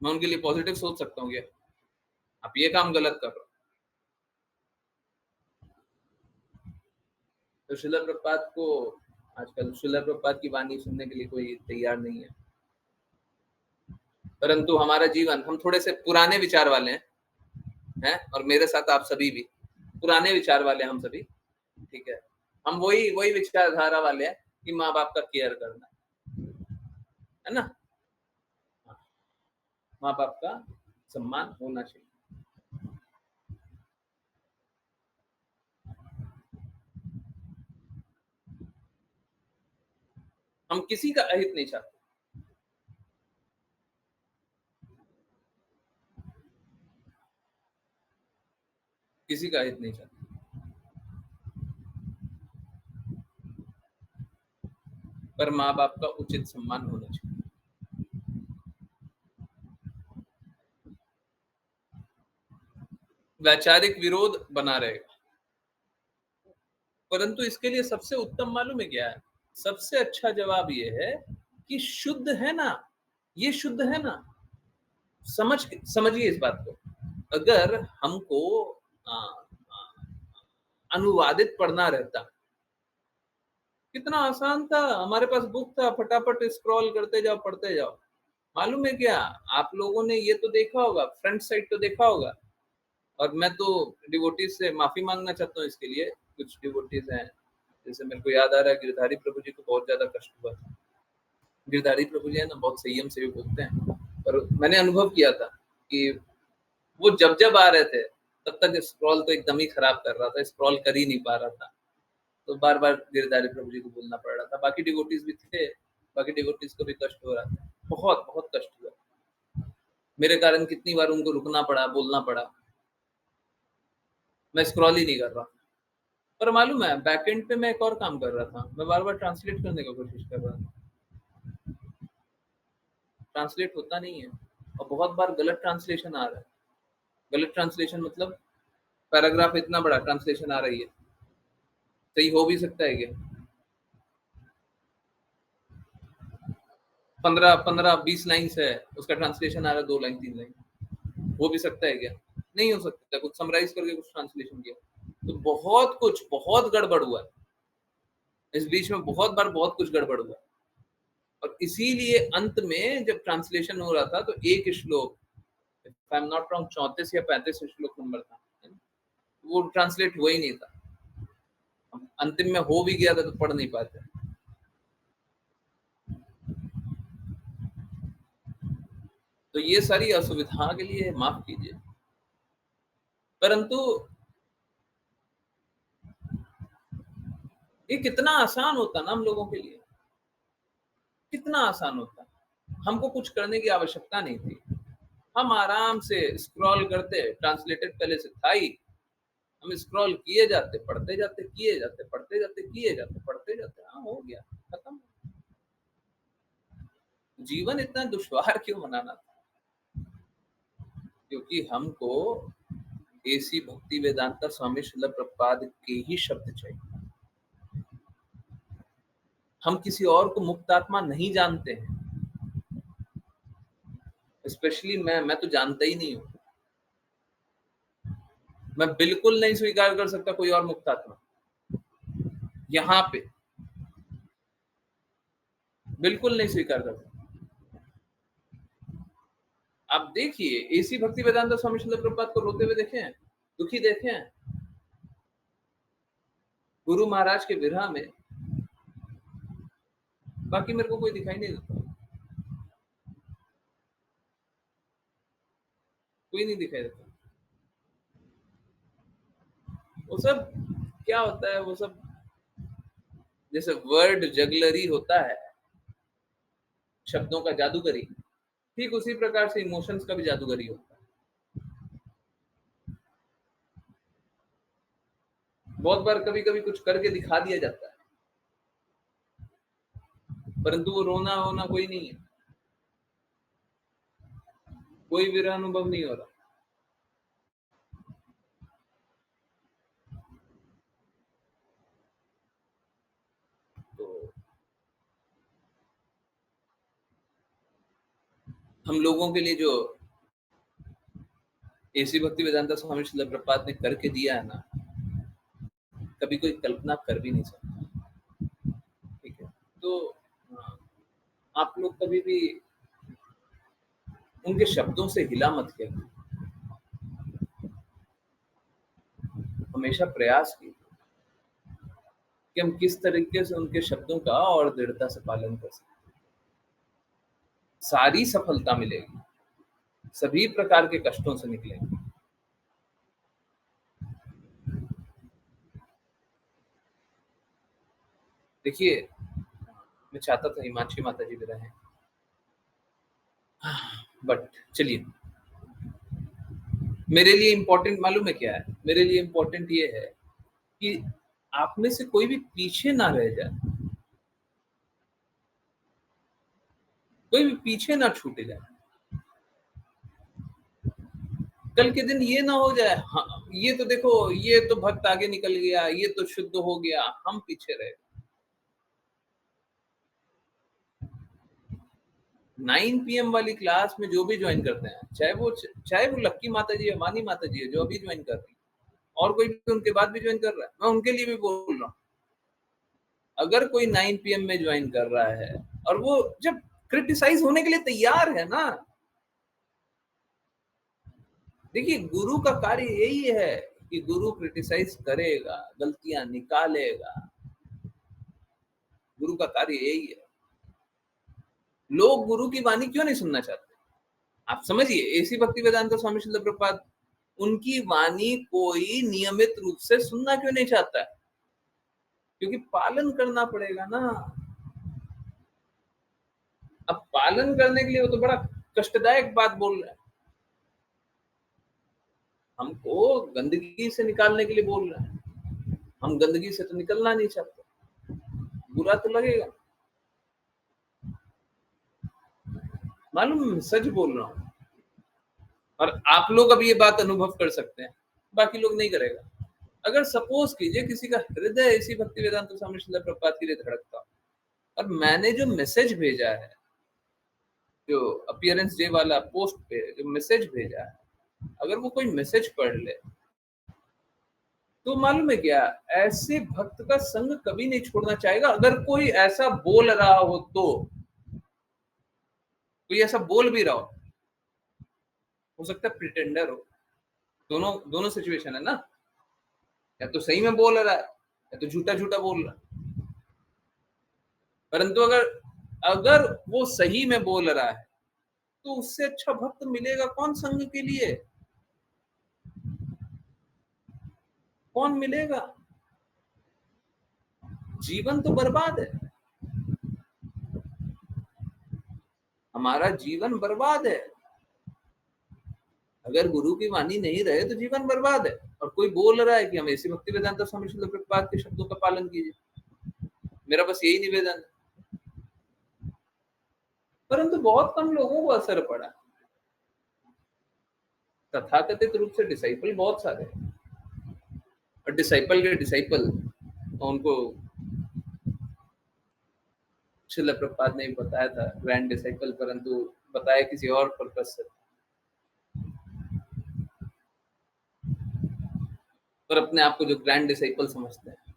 [SPEAKER 1] मैं उनके लिए पॉजिटिव सोच सकता हूँ क्या? आप ये काम गलत कर रहे हो। तो शिला प्रपात को आजकल शिला प्रपात की वाणी सुनने के लिए कोई तैयार नहीं है। परंतु हमारा जीवन, हम थोड़े से पुराने विचार वाले हैं, और मेरे साथ आप सभी भी पुराने विचार वाले हम सभी, ठीक है। हम वही वही विचारधारा वाले हैं कि माँ बाप का केयर करना है ना, माँ बाप का सम्मान होना चाहिए। हम किसी का अहित नहीं चाहते। किसी का अहित नहीं चाहते, पर माँ बाप का उचित सम्मान होना चाहिए। वैचारिक विरोध बना रहेगा, परंतु इसके लिए सबसे उत्तम मालूम है क्या है? सबसे अच्छा जवाब ये है कि शुद्ध है ना, ये शुद्ध है ना। समझिए इस बात को। अगर हमको आ, आ, अनुवादित पढ़ना रहता, कितना आसान था। हमारे पास बुक था, फटाफट स्क्रॉल करते जाओ, पढ़ते जाओ। मालूम है क्या, आप लोगों ने ये तो देखा होगा, फ्रंट साइड तो देखा होगा। और मैं तो डिवोटीज से माफी मांगना चाहता हूँ इसके लिए। कुछ डिवोटीज हैं, जैसे मेरे को याद आ रहा है, गिरधारी प्रभु जी को बहुत ज्यादा कष्ट हुआ था। गिरधारी प्रभु जी है ना, बहुत संयम से भी बोलते हैं, पर मैंने अनुभव किया था कि वो जब जब आ रहे थे, तब तक स्क्रॉल तो एकदम ही खराब कर रहा था, स्क्रॉल कर ही नहीं पा रहा था। तो बार बार गिरधारी प्रभु जी को बोलना पड़ रहा था। बाकी डिवोटीज भी थे, बाकी डिवोटीज को भी कष्ट हो रहा था, बहुत बहुत कष्ट हुआ। मेरे कारण कितनी बार उनको रुकना पड़ा, बोलना पड़ा। मैं स्क्रॉल ही नहीं कर रहा। पर मालूम है, बैकएंड पे मैं एक और काम कर रहा था, मैं बार बार ट्रांसलेट करने की कोशिश कर रहा था। ट्रांसलेट होता नहीं है, और बहुत बार गलत ट्रांसलेशन आ रहा है। गलत ट्रांसलेशन मतलब पैराग्राफ इतना बड़ा ट्रांसलेशन आ रही है, सही हो भी सकता है क्या? 15-20 लाइन है, उसका ट्रांसलेशन आ रहा है 2 लाइन 3 लाइन। हो भी सकता है क्या? नहीं हो सकता। कुछ समराइज करके कुछ ट्रांसलेशन किया, तो बहुत कुछ, बहुत गड़बड़ हुआ है इस बीच में, बहुत बार बहुत कुछ गड़बड़ हुआ। और इसीलिए अंत में जब ट्रांसलेशन हो रहा था, तो एक श्लोक, आई एम नॉट रॉन्ग, 34 या 35 श्लोक नंबर था, वो ट्रांसलेट हुआ ही नहीं था। अंतिम में हो भी गया था तो पढ़ नहीं पाते। तो ये सारी असुविधा के लिए माफ कीजिए। परंतु ये कितना आसान होता ना हम लोगों के लिए, कितना आसान होता। हमको कुछ करने की आवश्यकता नहीं थी। हम आराम से स्क्रॉल करते, ट्रांसलेटेड पहले से था ही, हम स्क्रॉल किए जाते, पढ़ते जाते, किए जाते, पढ़ते जाते, किए जाते, पढ़ते जाते, हाँ हो गया, खत्म। जीवन इतना दुश्वार क्यों बनाना था? क्योंकि हमको एसी भक्ति वेदांता स्वामी शिल प्रपाद के ही शब्द चाहिए। हम किसी और को मुक्त आत्मा नहीं जानते हैं। स्पेशली मैं तो जानता ही नहीं हूँ। मैं बिल्कुल नहीं स्वीकार कर सकता कोई और मुक्त आत्मा यहाँ पे, बिल्कुल नहीं स्वीकार कर सकता। आप देखिए, एसी भक्ति वेदांता स्वामी शिल प्रपाद को रोते हुए देखे हैं, दुखी देखे हैं, गुरु महाराज के विरह में। बाकी मेरे को कोई दिखाई नहीं देता, कोई नहीं दिखाई देता। वो सब क्या होता है, वो सब जैसे वर्ड जगलरी होता है, शब्दों का जादूगरी, ठीक उसी प्रकार से इमोशंस का भी जादूगरी होता है। बहुत बार कभी कभी कुछ करके दिखा दिया जाता है, परंतु वो रोना होना कोई नहीं है, कोई विरह अनुभव नहीं हो रहा। तो हम लोगों के लिए जो एसी भक्ति वेदांता स्वामी श्रील प्रभुपाद ने करके दिया है ना, कभी कोई कल्पना कर भी नहीं सकता। ठीक है, तो आप लोग कभी भी उनके शब्दों से हिला मत कीजिए, हमेशा प्रयास कीजिए कि हम किस तरीके से उनके शब्दों का और दृढ़ता से पालन कर सकते। सारी सफलता मिलेगी, सभी प्रकार के कष्टों से निकलेंगे। देखिए, मैं चाहता था हिमांशी माता जी भी रहें, बट चलिए, मेरे लिए इम्पोर्टेंट मालूम है क्या है? मेरे लिए इम्पोर्टेंट ये है कि आप में से कोई भी पीछे ना रह जाए, कोई भी पीछे ना छूटे जाए। कल के दिन ये ना हो जाए, हाँ, ये तो देखो, ये तो भक्त आगे निकल गया, ये तो शुद्ध हो गया, हम पीछे रह गए। 9 पीएम वाली क्लास में जो भी ज्वाइन करते हैं, चाहे वो लक्की माता जी है, वानी माता जी है, जो अभी ज्वाइन कर रही है, और कोई भी उनके बाद भी ज्वाइन कर रहा है, मैं उनके लिए भी बोल रहा हूँ। अगर कोई 9 पीएम में ज्वाइन कर रहा है और वो जब क्रिटिसाइज होने के लिए तैयार है ना, देखिए गुरु का कार्य यही है कि गुरु क्रिटिसाइज करेगा, गलतियां निकालेगा। गुरु का कार्य यही है। लोग गुरु की वाणी क्यों नहीं सुनना चाहते? आप समझिए, एसी भक्ति वेदांता स्वामी श्रील प्रभुपाद, उनकी वाणी कोई नियमित रूप से सुनना क्यों नहीं चाहता है? क्योंकि पालन करना पड़ेगा ना। अब पालन करने के लिए वो तो बड़ा कष्टदायक बात बोल रहे हैं, हमको गंदगी से निकालने के लिए बोल रहे हैं। हम गंदगी से तो निकलना नहीं चाहते, बुरा तो लगेगा। मालूम, सच बोल रहा हूँ, और आप लोग अब ये बात अनुभव कर सकते हैं, बाकी लोग नहीं करेगा। अगर सपोज कीजिए किसी का हृदय इसी भक्ति वेदांत स्वामी श्रील प्रभुपाद के लिए धड़कता, और मैंने जो मैसेज भेजा है, जो अपीयरेंस डे वाला पोस्ट पे जो मैसेज भेजा है, अगर वो कोई मैसेज पढ़ ले, तो मालूम है क्या, ऐसे भक्त का संग कभी नहीं छोड़ना चाहेगा। अगर कोई ऐसा बोल रहा हो, तो कोई ऐसा बोल भी रहा हो सकता है प्रिटेंडर हो। दोनों दोनों सिचुएशन है ना, या तो सही में बोल रहा है या तो झूठा झूठा बोल रहा है। परंतु अगर अगर वो सही में बोल रहा है, तो उससे अच्छा भक्त मिलेगा कौन संग के लिए? कौन मिलेगा? जीवन तो बर्बाद है, हमारा जीवन बर्बाद है। अगर गुरु की वाणी नहीं रहे तो जीवन बर्बाद है। और कोई बोल रहा है कि हम ऐसी भक्ति वेदांता स्वामी श्रील प्रभुपाद के शब्दों का पालन कीजिए, मेरा बस यही निवेदन है। परंतु बहुत कम लोगों को असर पड़ा। तथाकथित रूप से डिसाइपल बहुत सारे हैं, और डिसाइपल के डिसाइपल, उनको श्रील प्रभुपाद ने बताया था ग्रैंड डिसाइपल, परंतु बताया किसी और पर्पस से, और अपने आप को जो ग्रैंड डिसाइपल समझते हैं,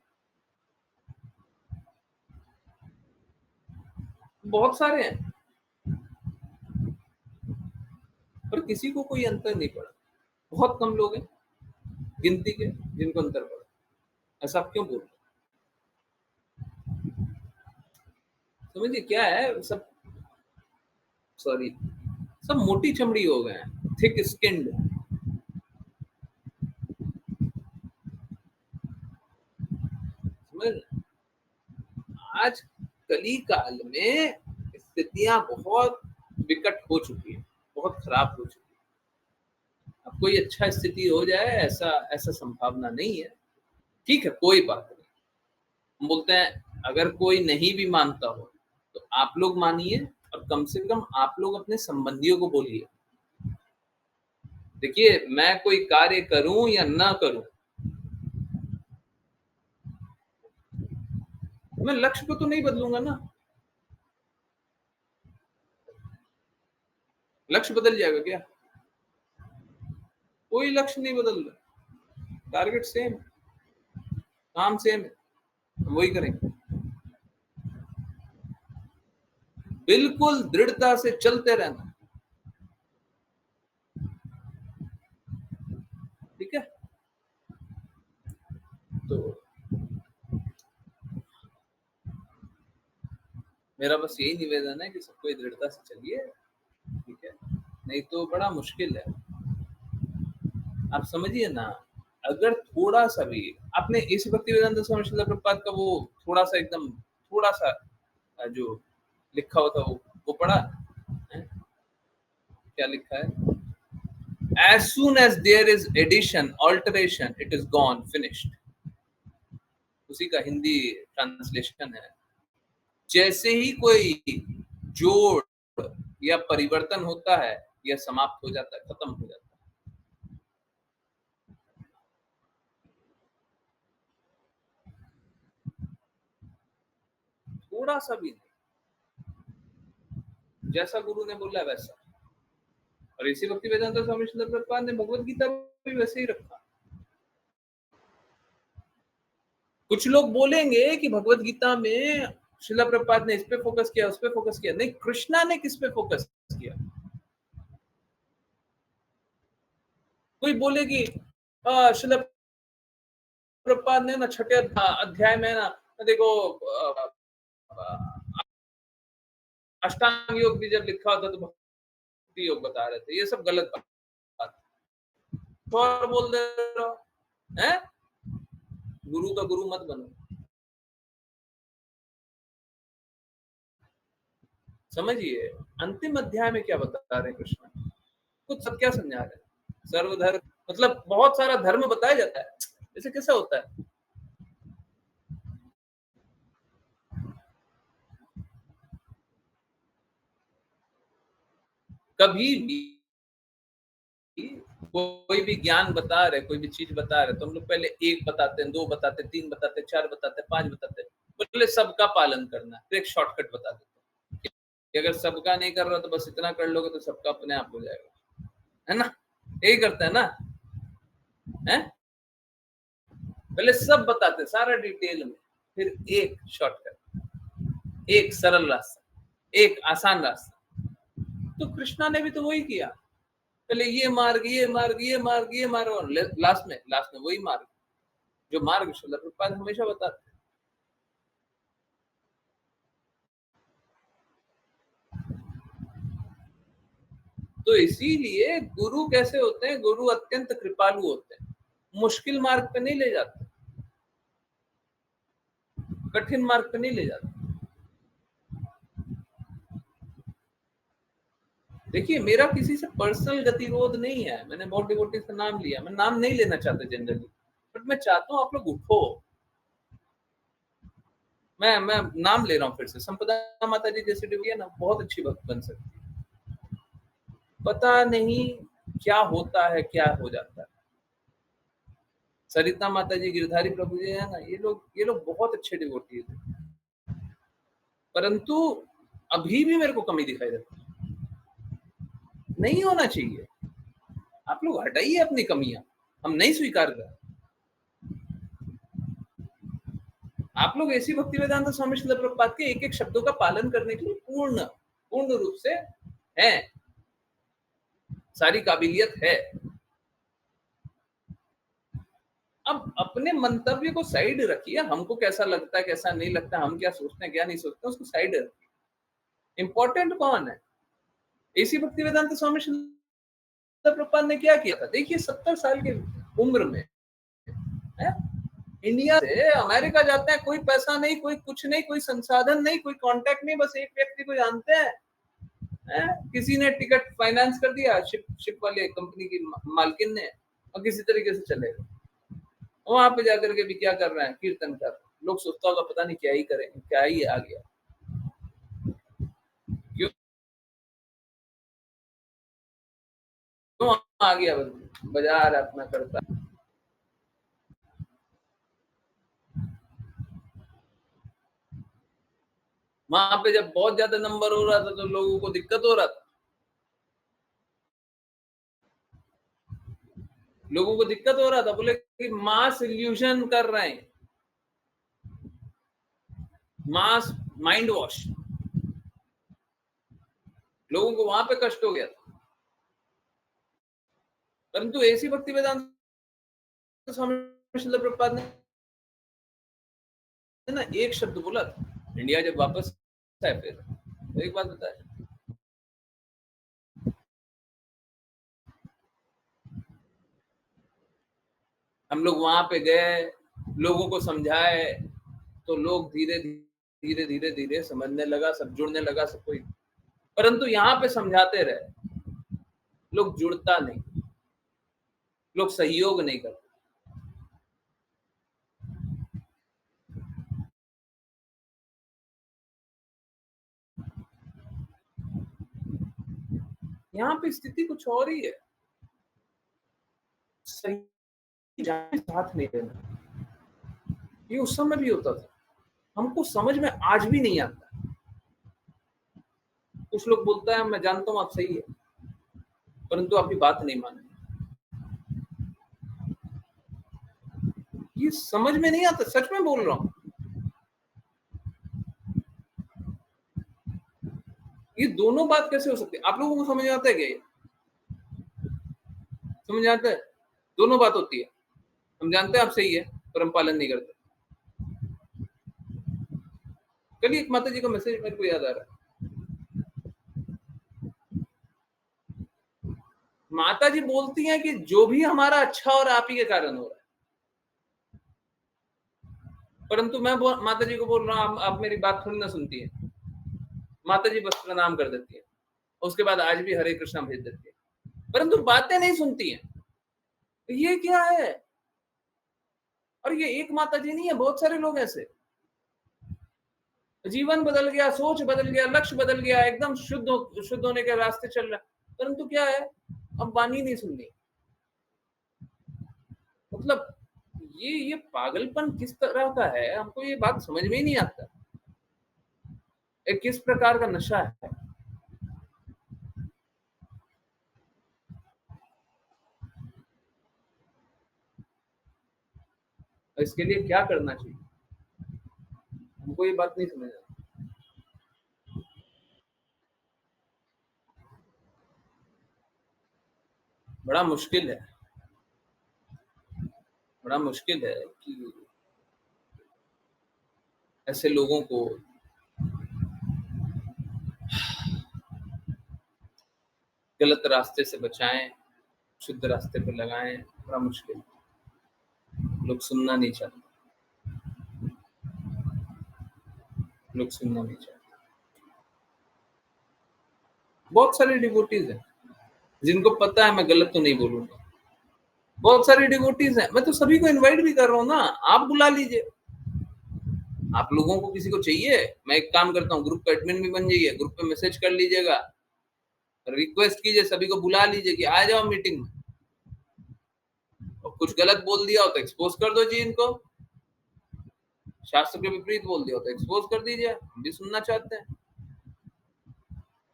[SPEAKER 1] बहुत सारे हैं, पर किसी को कोई अंतर नहीं पड़ा। बहुत कम लोग हैं गिनती के जिनको अंतर पड़ा। ऐसा आप क्यों बोल रहे? समझिए क्या है, सब, सॉरी, सब मोटी चमड़ी हो गए हैं, थिक स्किन्ड। समझ, आज कली काल में स्थितियां बहुत विकट हो चुकी है, बहुत खराब हो चुकी है। अब कोई अच्छा स्थिति हो जाए, ऐसा ऐसा संभावना नहीं है। ठीक है, कोई बात नहीं। हम बोलते हैं अगर कोई नहीं भी मानता हो, तो आप लोग मानिए, और कम से कम आप लोग अपने संबंधियों को बोलिए। देखिए, मैं कोई कार्य करूं या ना करूं, मैं लक्ष्य को तो नहीं बदलूंगा ना। लक्ष्य बदल जाएगा क्या? कोई लक्ष्य नहीं बदल रहा, टारगेट सेम, काम सेम है, हम वही करेंगे। बिल्कुल दृढ़ता से चलते रहना, ठीक है? तो मेरा बस यही निवेदन है कि सबको दृढ़ता से चलिए, ठीक है? नहीं तो बड़ा मुश्किल है। आप समझिए ना, अगर थोड़ा सा भी आपने इसी भक्ति वेदांत स्वामी श्रील प्रभुपाद का वो थोड़ा सा एकदम थोड़ा सा जो लिखा होता वो पढ़ा है? क्या लिखा है? As soon as there is addition, alteration, it is gone, finished. उसी का हिंदी ट्रांसलेशन है। जैसे ही कोई जोड़ या परिवर्तन होता है, यह समाप्त हो जाता है, खत्म हो जाता है। थोड़ा सा भी नहीं, जैसा गुरु ने बोला वैसा। और इसी भक्ति वेदांत स्वामी श्रील प्रभुपाद ने भगवत गीता भी वैसे ही रखा। कुछ लोग बोलेंगे कि भगवत गीता में श्रील प्रभुपाद ने इस पे फोकस किया, उस पे फोकस किया। नहीं, कृष्णा ने किस पे फोकस किया? कोई बोले कि श्रील प्रभुपाद ने ना छठे अध्याय में ना देखो अष्टांग योग भी जब लिखा होता तो भक्ति योग बता रहे थे। ये सब गलत बात, तो और बोल दे रहे हो हैं? गुरु का गुरु मत बनो। समझिए अंतिम अध्याय में क्या बता रहे हैं कृष्ण, कुछ सब क्या समझा रहे हैं? सर्वधर्म मतलब बहुत सारा धर्म बताया जाता है, ऐसे कैसा होता है? कभी भी कोई भी ज्ञान बता रहे, कोई भी चीज बता रहे, तो हम लोग पहले एक बताते हैं, दो बताते हैं, तीन बताते हैं, चार बताते हैं, पांच बताते हैं, पहले सबका पालन करना है, फिर एक शॉर्टकट बता देते हैं कि अगर सबका नहीं कर रहा तो बस इतना कर लोगे तो सबका अपने आप हो जाएगा, है ना? यही करता है ना, है? पहले सब बताते हैं सारा डिटेल में, फिर एक शॉर्टकट, एक सरल रास्ता, एक आसान रास्ता। तो कृष्णा ने भी तो वही किया, पहले ये मार्ग, ये मार्ग, ये मार्ग, ये मार्ग, और लास्ट में वही मार्ग जो मार्ग श्रील प्रभुपाद हमेशा बताते हैं। तो इसीलिए गुरु कैसे होते हैं? गुरु अत्यंत कृपालु होते हैं, मुश्किल मार्ग पे नहीं ले जाते, कठिन मार्ग पे नहीं ले जाते। देखिए मेरा किसी से पर्सनल गतिरोध नहीं है, मैंने बहुत डिवोटीज का नाम लिया, मैं नाम नहीं लेना चाहता जनरली, बट मैं चाहता हूँ आप लोग उठो। मैं नाम ले रहा हूँ फिर से, संपदा माता जी जैसी डिवोटी है ना, बहुत अच्छी भक्त बन सकती है। पता नहीं क्या होता है, क्या हो जाता है। सरिता माता जी, गिरधारी प्रभु जी है ना, ये लोग बहुत अच्छे डिवोटी थे, परंतु अभी भी मेरे को कमी दिखाई देती है। नहीं होना चाहिए। आप लोग हटाइए अपनी कमियां, हम नहीं स्वीकार कर। आप लोग ऐसी भक्ति वेदांत स्वामी श्रील प्रभुपाद के एक एक शब्दों का पालन करने के लिए पूर्ण पूर्ण रूप से है, सारी काबिलियत है। अब अपने मंतव्य को साइड रखिए, हमको कैसा लगता है कैसा नहीं लगता, हम क्या सोचते हैं क्या नहीं सोचते, उसको साइड रखिए। इंपॉर्टेंट कौन है? इसी भक्ति वेदांत स्वामी श्रील प्रभुपाद ने क्या किया था? देखिए 70 साल की उम्र में है, इंडिया से अमेरिका जाते हैं, कोई पैसा नहीं, कोई कुछ नहीं, कोई संसाधन नहीं, कोई कांटेक्ट नहीं, बस एक व्यक्ति को जानते हैं, है? किसी ने टिकट फाइनेंस कर दिया, शिप वाले कंपनी की मालकिन ने, और किसी तरीके से चले गए। वहां पे जाकर के भी क्या कर रहे हैं? कीर्तन कर रहे हैं। लोग सोचता होगा पता नहीं क्या ही करेंगे, क्या ही आ गया, क्यों क्यों आ गया, बाजार अपना करता है। वहां पे जब बहुत ज्यादा नंबर हो रहा था तो लोगों को दिक्कत हो रहा था, लोगों को दिक्कत हो रहा था, बोले कि मास इल्यूजन कर रहे हैं, मास माइंड वॉश। लोगों को वहां पे कष्ट हो गया था। परंतु ऐसी भक्ति वेदांत स्वामी शिल प्रभुपाद ने ना एक शब्द बोला था, इंडिया जब वापस आए फिर तो एक बात बताया, हम लोग वहां पे गए, लोगों को समझाए, तो लोग धीरे धीरे धीरे धीरे समझने लगा, सब जुड़ने लगा, सब कोई। परंतु यहाँ पे समझाते रहे, लोग जुड़ता नहीं, लोग सहयोग नहीं करते। यहाँ पे स्थिति कुछ और ही है, सही साथ नहीं देना। ये उस समय भी होता था, हमको समझ में आज भी नहीं आता। कुछ लोग बोलता है मैं जानता हूँ आप सही है, परंतु आपकी बात नहीं माननी। ये समझ में नहीं आता, सच में बोल रहा हूँ। ये दोनों बात कैसे हो सकती है? आप लोगों को समझ में आता है क्या? ये समझ आता है? दोनों बात होती है, हम जानते हैं आप सही है पर हम पालन नहीं करते। कल एक माता जी का मैसेज मेरे को याद आ रहा है। माता जी बोलती हैं कि जो भी हमारा अच्छा और आप ही के कारण हो रहा है, परंतु मैं माता जी को बोल रहा हूँ, आप मेरी बात थोड़ी ना सुनती है। माता जी बस प्रणाम कर देती है, उसके बाद आज भी हरे कृष्णा भेज देती है, परंतु बातें नहीं सुनती है। तो ये क्या है? और ये एक माता जी नहीं है, बहुत सारे लोग ऐसे, जीवन बदल गया, सोच बदल गया, लक्ष्य बदल गया, एकदम शुद्ध होने के रास्ते चल रहा है, परंतु क्या है, अब वाणी नहीं सुननी। मतलब ये पागलपन किस तरह का है, हमको ये बात समझ में ही नहीं आता। एक किस प्रकार का नशा है। इसके लिए क्या करना चाहिए, हमको ये बात नहीं समझ आता। बड़ा मुश्किल है, बड़ा मुश्किल है कि ऐसे लोगों को गलत रास्ते से बचाएं, शुद्ध रास्ते पर लगाएं, बड़ा मुश्किल। लोग सुनना नहीं चाहते, लोग सुनना नहीं चाहते। बहुत सारे डिवोटीज हैं जिनको पता है मैं गलत तो नहीं बोलूंगा, बहुत सारे डिवोटीज हैं, मैं तो सभी को इनवाइट भी कर रहा हूँ ना, आप बुला लीजिए। आप लोगों को किसी को चाहिए, मैं एक काम करता हूँ, ग्रुप का एडमिन भी बन जाइए, ग्रुप पे मैसेज कर लीजिएगा, रिक्वेस्ट कीजिए, सभी को बुला लीजिए कि आ जाओ मीटिंग में। और कुछ गलत बोल दिया हो तो एक्सपोज कर दो जी इनको, शास्त्र के विपरीत बोल दिया हो तो एक्सपोज कर दीजिए, हम भी सुनना चाहते हैं,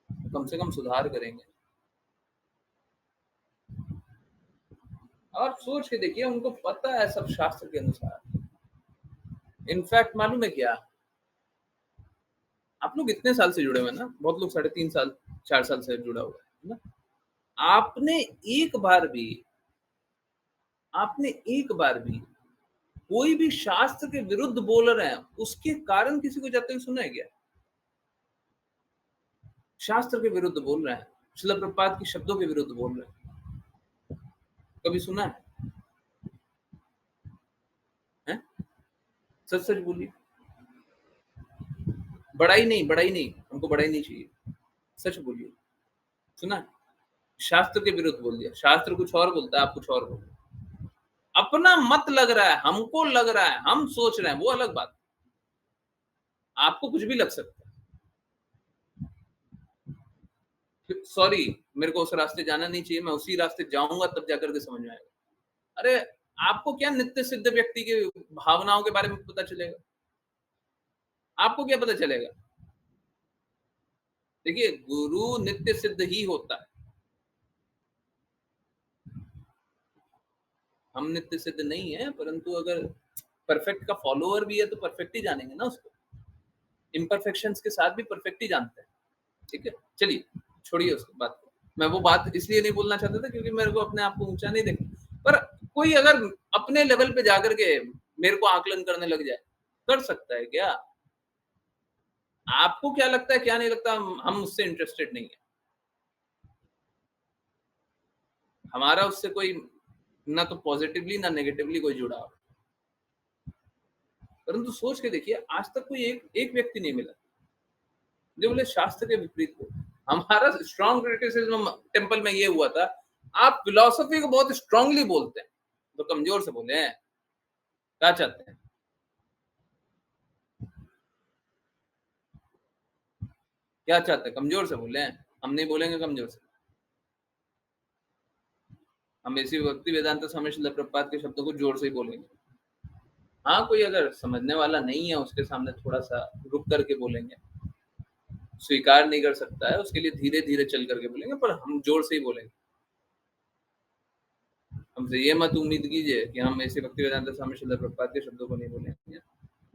[SPEAKER 1] तो कम से कम सुधार करेंगे। और सोच के देखिए, उनको पता है सब शास्त्र के अनुसार। इनफैक्ट मालूम है क्या, आप लोग इतने साल से जुड़े हुए हैं ना, बहुत लोग 3.5 साल 4 साल से जुड़ा हुआ है ना, आपने एक बार भी आपने एक बार भी कोई भी शास्त्र के विरुद्ध बोल रहे हैं उसके कारण किसी को जाते हुए सुना है क्या? शास्त्र के विरुद्ध बोल रहे हैं, श्रील प्रभुपाद के शब्दों के विरुद्ध बोल रहे हैं, कभी सुना है? सच सच बोलिए, बड़ाई नहीं, हमको बड़ाई नहीं चाहिए, सच बोलिए, सुना है? शास्त्र के विरुद्ध बोल दिया, शास्त्र कुछ और बोलता है, आप कुछ और बोल रहे हैं। अपना मत लग रहा है, हमको लग रहा है, हम सोच रहे हैं, वो अलग बात। आपको कुछ भी लग सकता है, सॉरी, मेरे को उस रास्ते जाना नहीं चाहिए, मैं उसी रास्ते जाऊंगा तब जाकर के समझ में आएगा। अरे आपको क्या नित्य सिद्ध व्यक्ति की भावनाओं के बारे में पता चलेगा? आपको क्या पता चलेगा? देखिए, गुरु नित्य सिद्ध ही होता है, हम नित्य सिद्ध नहीं है, परंतु अगर परफेक्ट का फॉलोअर भी है तो परफेक्ट ही जानेंगे ना उसको। इम्परफेक्शंस के साथ भी परफेक्ट ही जानते हैं। ठीक है? चलिए, छोड़िए उस बात को। मैं वो बात इसलिए नहीं बोलना चाहता था क्योंकि मेरे को अपने आप को ऊँचा नहीं देखना। पर कोई अगर अपने लेवल पे जाकर के मेरे को आकलन करने लग जाए, कर सकता है क्या? आपको क्या लगता है, क्या नहीं लगता, हम उससे इंटरेस्टेड नहीं है। हमारा उससे कोई ना तो पॉजिटिवली ना नेगेटिवली कोई जुड़ाव। परंतु सोच के देखिए, आज तक कोई एक एक व्यक्ति नहीं मिला जो बोले शास्त्र के विपरीत हो। हमारा स्ट्रॉन्ग क्रिटिसिज्म टेम्पल में ये हुआ था, आप फिलॉसफी को बहुत स्ट्रांगली बोलते हैं, तो कमजोर से बोले हैं। क्या चाहते हैं? क्या चाहते हैं? कमजोर से बोले हैं। हम नहीं बोलेंगे कमजोर से। हम इसी भक्ति वेदांत स्वामी श्रील प्रभुपाद के शब्दों को जोर से ही बोलेंगे। हाँ, कोई अगर समझने वाला नहीं है, उसके सामने थोड़ा-सा रुक करके बोलेंगे। स्वीकार नहीं कर सकता है, उसके लिए धीरे-धीरे चल करके बोलेंगे, पर हम जोर से ही बोलेंगे। हमसे ये मत उम्मीद कीजिए कि हम ऐसे भक्ति वेदांत स्वामी श्रील प्रभुपाद के शब्दों को नहीं बोलेंगे।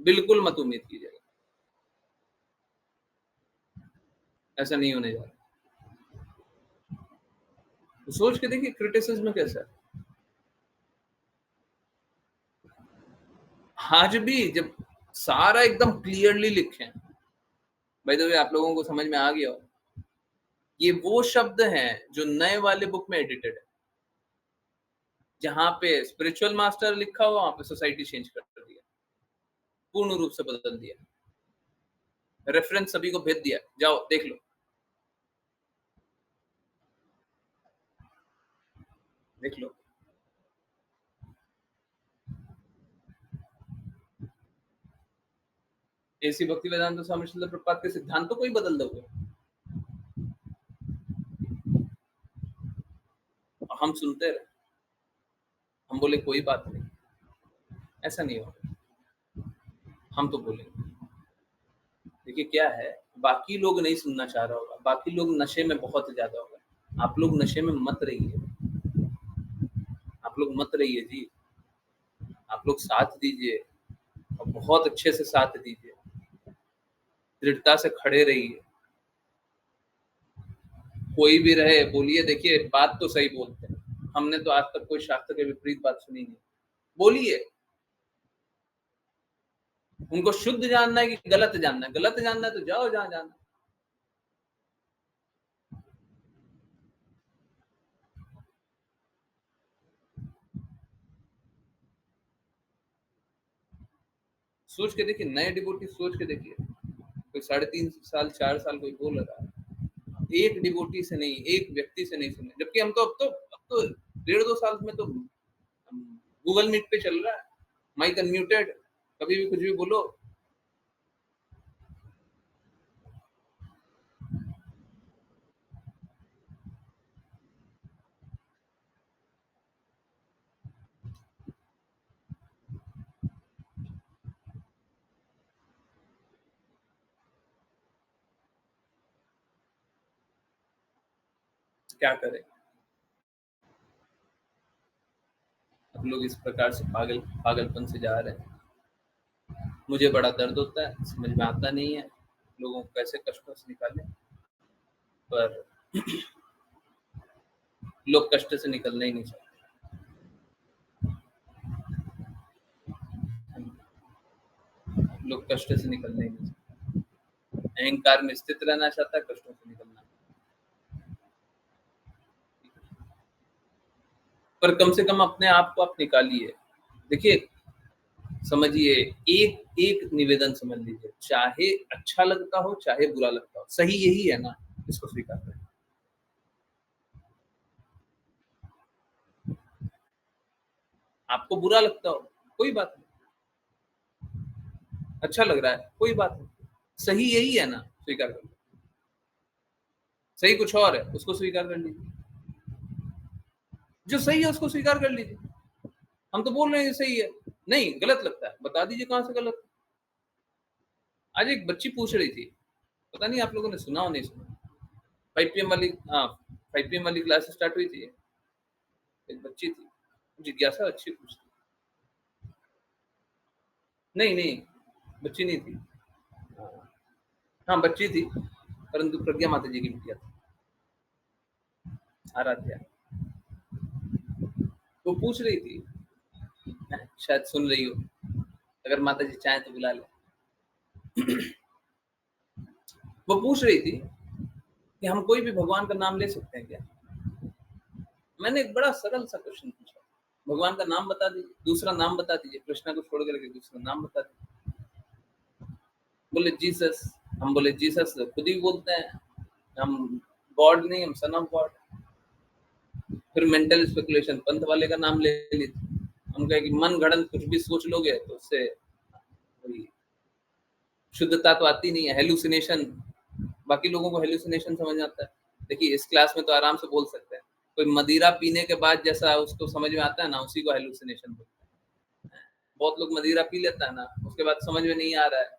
[SPEAKER 1] बिल्कुल मत उम्मीद कीजिएगा। ऐसा नहीं होने जा रहा। तो सोच के देखिए क्रिटिसिज्म कैसा है। आज भी जब सारा एकदम क्लियरली लिखे हैं, बाय द वे आप लोगों को समझ में आ गया हो, ये वो शब्द हैं जो नए वाले बुक में एडिटेड है। जहाँ पे स्पिरिचुअल मास्टर लिखा हुआ, वहाँ पे सोसाइटी चेंज कर दिया, पूर्ण रूप से बदल दिया। रेफरेंस सभी को भेज दिया, जाओ देख लो, देख लो। ऐसी भक्ति वेदांत स्वामी श्रील प्रभुपाद के सिद्धांतों को ही बदल दोगे। हम सुनते रहे, हम बोले कोई बात नहीं, ऐसा नहीं होगा। हम तो बोलेंगे। देखिए क्या है, बाकी लोग नहीं सुनना चाह रहा होगा, बाकी लोग नशे में बहुत ज्यादा होगा। आप लोग नशे में मत रहिए, आप लोग मत रहिए जी। आप लोग साथ दीजिए और बहुत अच्छे से साथ दीजिए, दृढ़ता से खड़े रहिए। कोई भी रहे बोलिए, देखिए बात तो सही बोलते हैं, हमने तो आज तक कोई शास्त्र के विपरीत बात सुनी नहीं। बोलिए, उनको शुद्ध जानना है कि गलत जानना है? गलत जानना है तो जाओ जहाँ जाना। सोच के देखिए, नए डिवोटी सोच के देखिए, कोई 3.5 साल 4 साल कोई बोल रहा है, एक डिवोटी से नहीं, एक व्यक्ति से नहीं सुने। जबकि हम तो अब तो 1.5 2 साल में तो गूगल मीट पे चल रहा है, माइक अनम्यूटेड, कभी भी कुछ भी बोलो। क्या करें? अब लोग इस प्रकार से पागलपन से जा रहे हैं। मुझे बड़ा दर्द होता है, समझ में आता नहीं है लोगों को कैसे कष्टों से निकालें, पर लोग कष्ट से निकलना ही नहीं चाहते। लोग कष्ट से निकलना ही नहीं चाहते। अहंकार में स्थित रहना चाहता है, कष्टों से निकलना। पर कम से कम अपने आप को आप निकालिए। देखिए, समझिए, एक एक निवेदन समझ लीजिए, चाहे अच्छा लगता हो चाहे बुरा लगता हो, सही यही है ना, इसको स्वीकार करें। आपको बुरा लगता हो, कोई बात नहीं। अच्छा लग रहा है, कोई बात नहीं। सही यही है ना, स्वीकार कर लो। सही कुछ और है, उसको स्वीकार कर लीजिए। जो सही है उसको स्वीकार कर लीजिए। हम तो बोल रहे हैं सही है, नहीं गलत लगता है, बता दीजिए कहाँ से गलत। आज एक बच्ची पूछ रही थी, पता नहीं आप लोगों ने सुना हो नहीं सुना, 5 PM वाली, हाँ, 5 PM वाली क्लास स्टार्ट हुई थी। एक बच्ची थी, जिज्ञासा अच्छी पूछती। नहीं, नहीं, बच्ची नहीं थी। हाँ, हाँ, बच्ची थी, परंतु प्रज्ञा माता जी की बिटिया थी, आराध्या। वो पूछ रही थी, शायद सुन रही हो, अगर माता जी चाहें तो बुला लें। वो पूछ रही थी कि हम कोई भी भगवान का नाम ले सकते हैं क्या? मैंने एक बड़ा सरल सा क्वेश्चन पूछा, भगवान का नाम बता दीजिए, दूसरा नाम बता दीजिए, कृष्णा को छोड़ करके दूसरा नाम बता दीजिए। बोले जीसस। हम बोले जीसस तो खुद ही बोलते हैं, हम गॉड नहीं, हम सन ऑफ गॉड। फिर मेंटल स्पेकुलेशन, पंथ वाले का नाम ले ली। हम कहे कि मन गढ़ंत कुछ भी सोच लोगे तो उससे कोई शुद्धता तो आती नहीं है, हेलुसिनेशन। बाकी लोगों को हेलुसिनेशन समझ आता है, देखिए इस क्लास में तो आराम से बोल सकते हैं। कोई मदिरा पीने के बाद जैसा उसको समझ में आता है ना, उसी को हेलुसिनेशन बोलते हैं। बहुत लोग मदिरा पी लेता है ना, उसके बाद समझ में नहीं आ रहा है,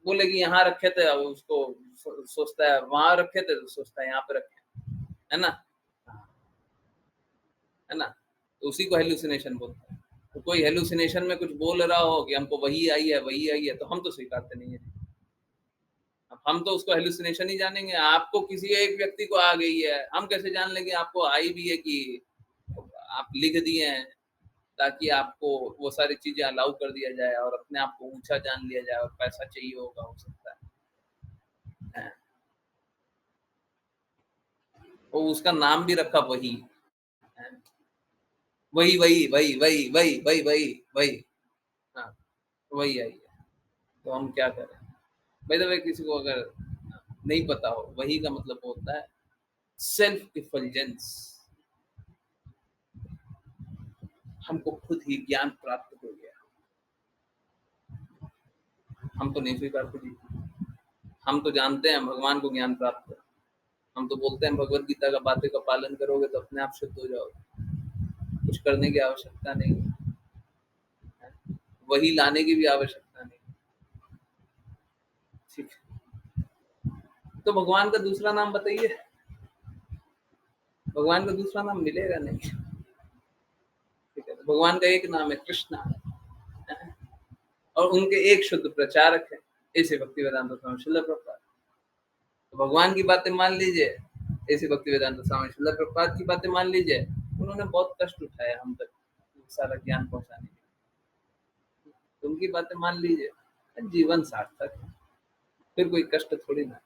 [SPEAKER 1] बोले कि यहाँ रखे थे, अब उसको सोचता है वहां रखे थे, तो सोचता है यहाँ पे रखे, है ना, है ना, तो उसी को हेलुसिनेशन बोलते हैं। तो कोई हेलुसिनेशन में कुछ बोल रहा हो कि हमको वही आई है, वही आई है, तो हम तो स्वीकारते नहीं है। अब हम तो उसको हेलुसिनेशन ही जानेंगे। आपको किसी एक व्यक्ति को आ गई है, हम कैसे जान लेंगे आपको आई भी है कि आप लिख दिए हैं ताकि आपको वो सारी चीजें अलाउ कर दिया जाए और अपने आप को ऊंचा जान लिया जाए और पैसा चाहिए होगा, हो सकता है। वो उसका नाम भी रखा वही है। वही वही वही वही वही वही वही वही, हाँ, वही आई है। तो हम क्या करें? भाई तो किसी को अगर नहीं पता हो, वही का मतलब होता है सेल्फ इफल्जेंस। हमको खुद ही ज्ञान प्राप्त हो गया, हम तो नहीं स्वीकारते जी। हम तो जानते हैं भगवान को ज्ञान प्राप्त है। हम तो बोलते हैं भगवत गीता का बातें का पालन करोगे तो अपने आप शुद्ध हो जाओगे, कुछ करने की आवश्यकता नहीं है, वही लाने की भी आवश्यकता नहीं। ठीक है, तो भगवान का दूसरा नाम बताइए। भगवान का दूसरा नाम मिलेगा नहीं। ठीक है, तो भगवान का एक नाम है कृष्णा, और उनके एक शुद्ध प्रचारक है, ऐसे भक्ति वेदांत स्वामी श्रील प्रभुपाद। तो भगवान की बातें मान लीजिए, ऐसे भक्ति वेदांत स्वामी श्रील प्रभुपाद की बातें मान लीजिए। उन्होंने बहुत कष्ट उठाया हम तक सारा ज्ञान पहुंचाने के लिए, उनकी बातें मान लीजिए, जीवन सार्थक है। फिर कोई कष्ट थोड़ी ना।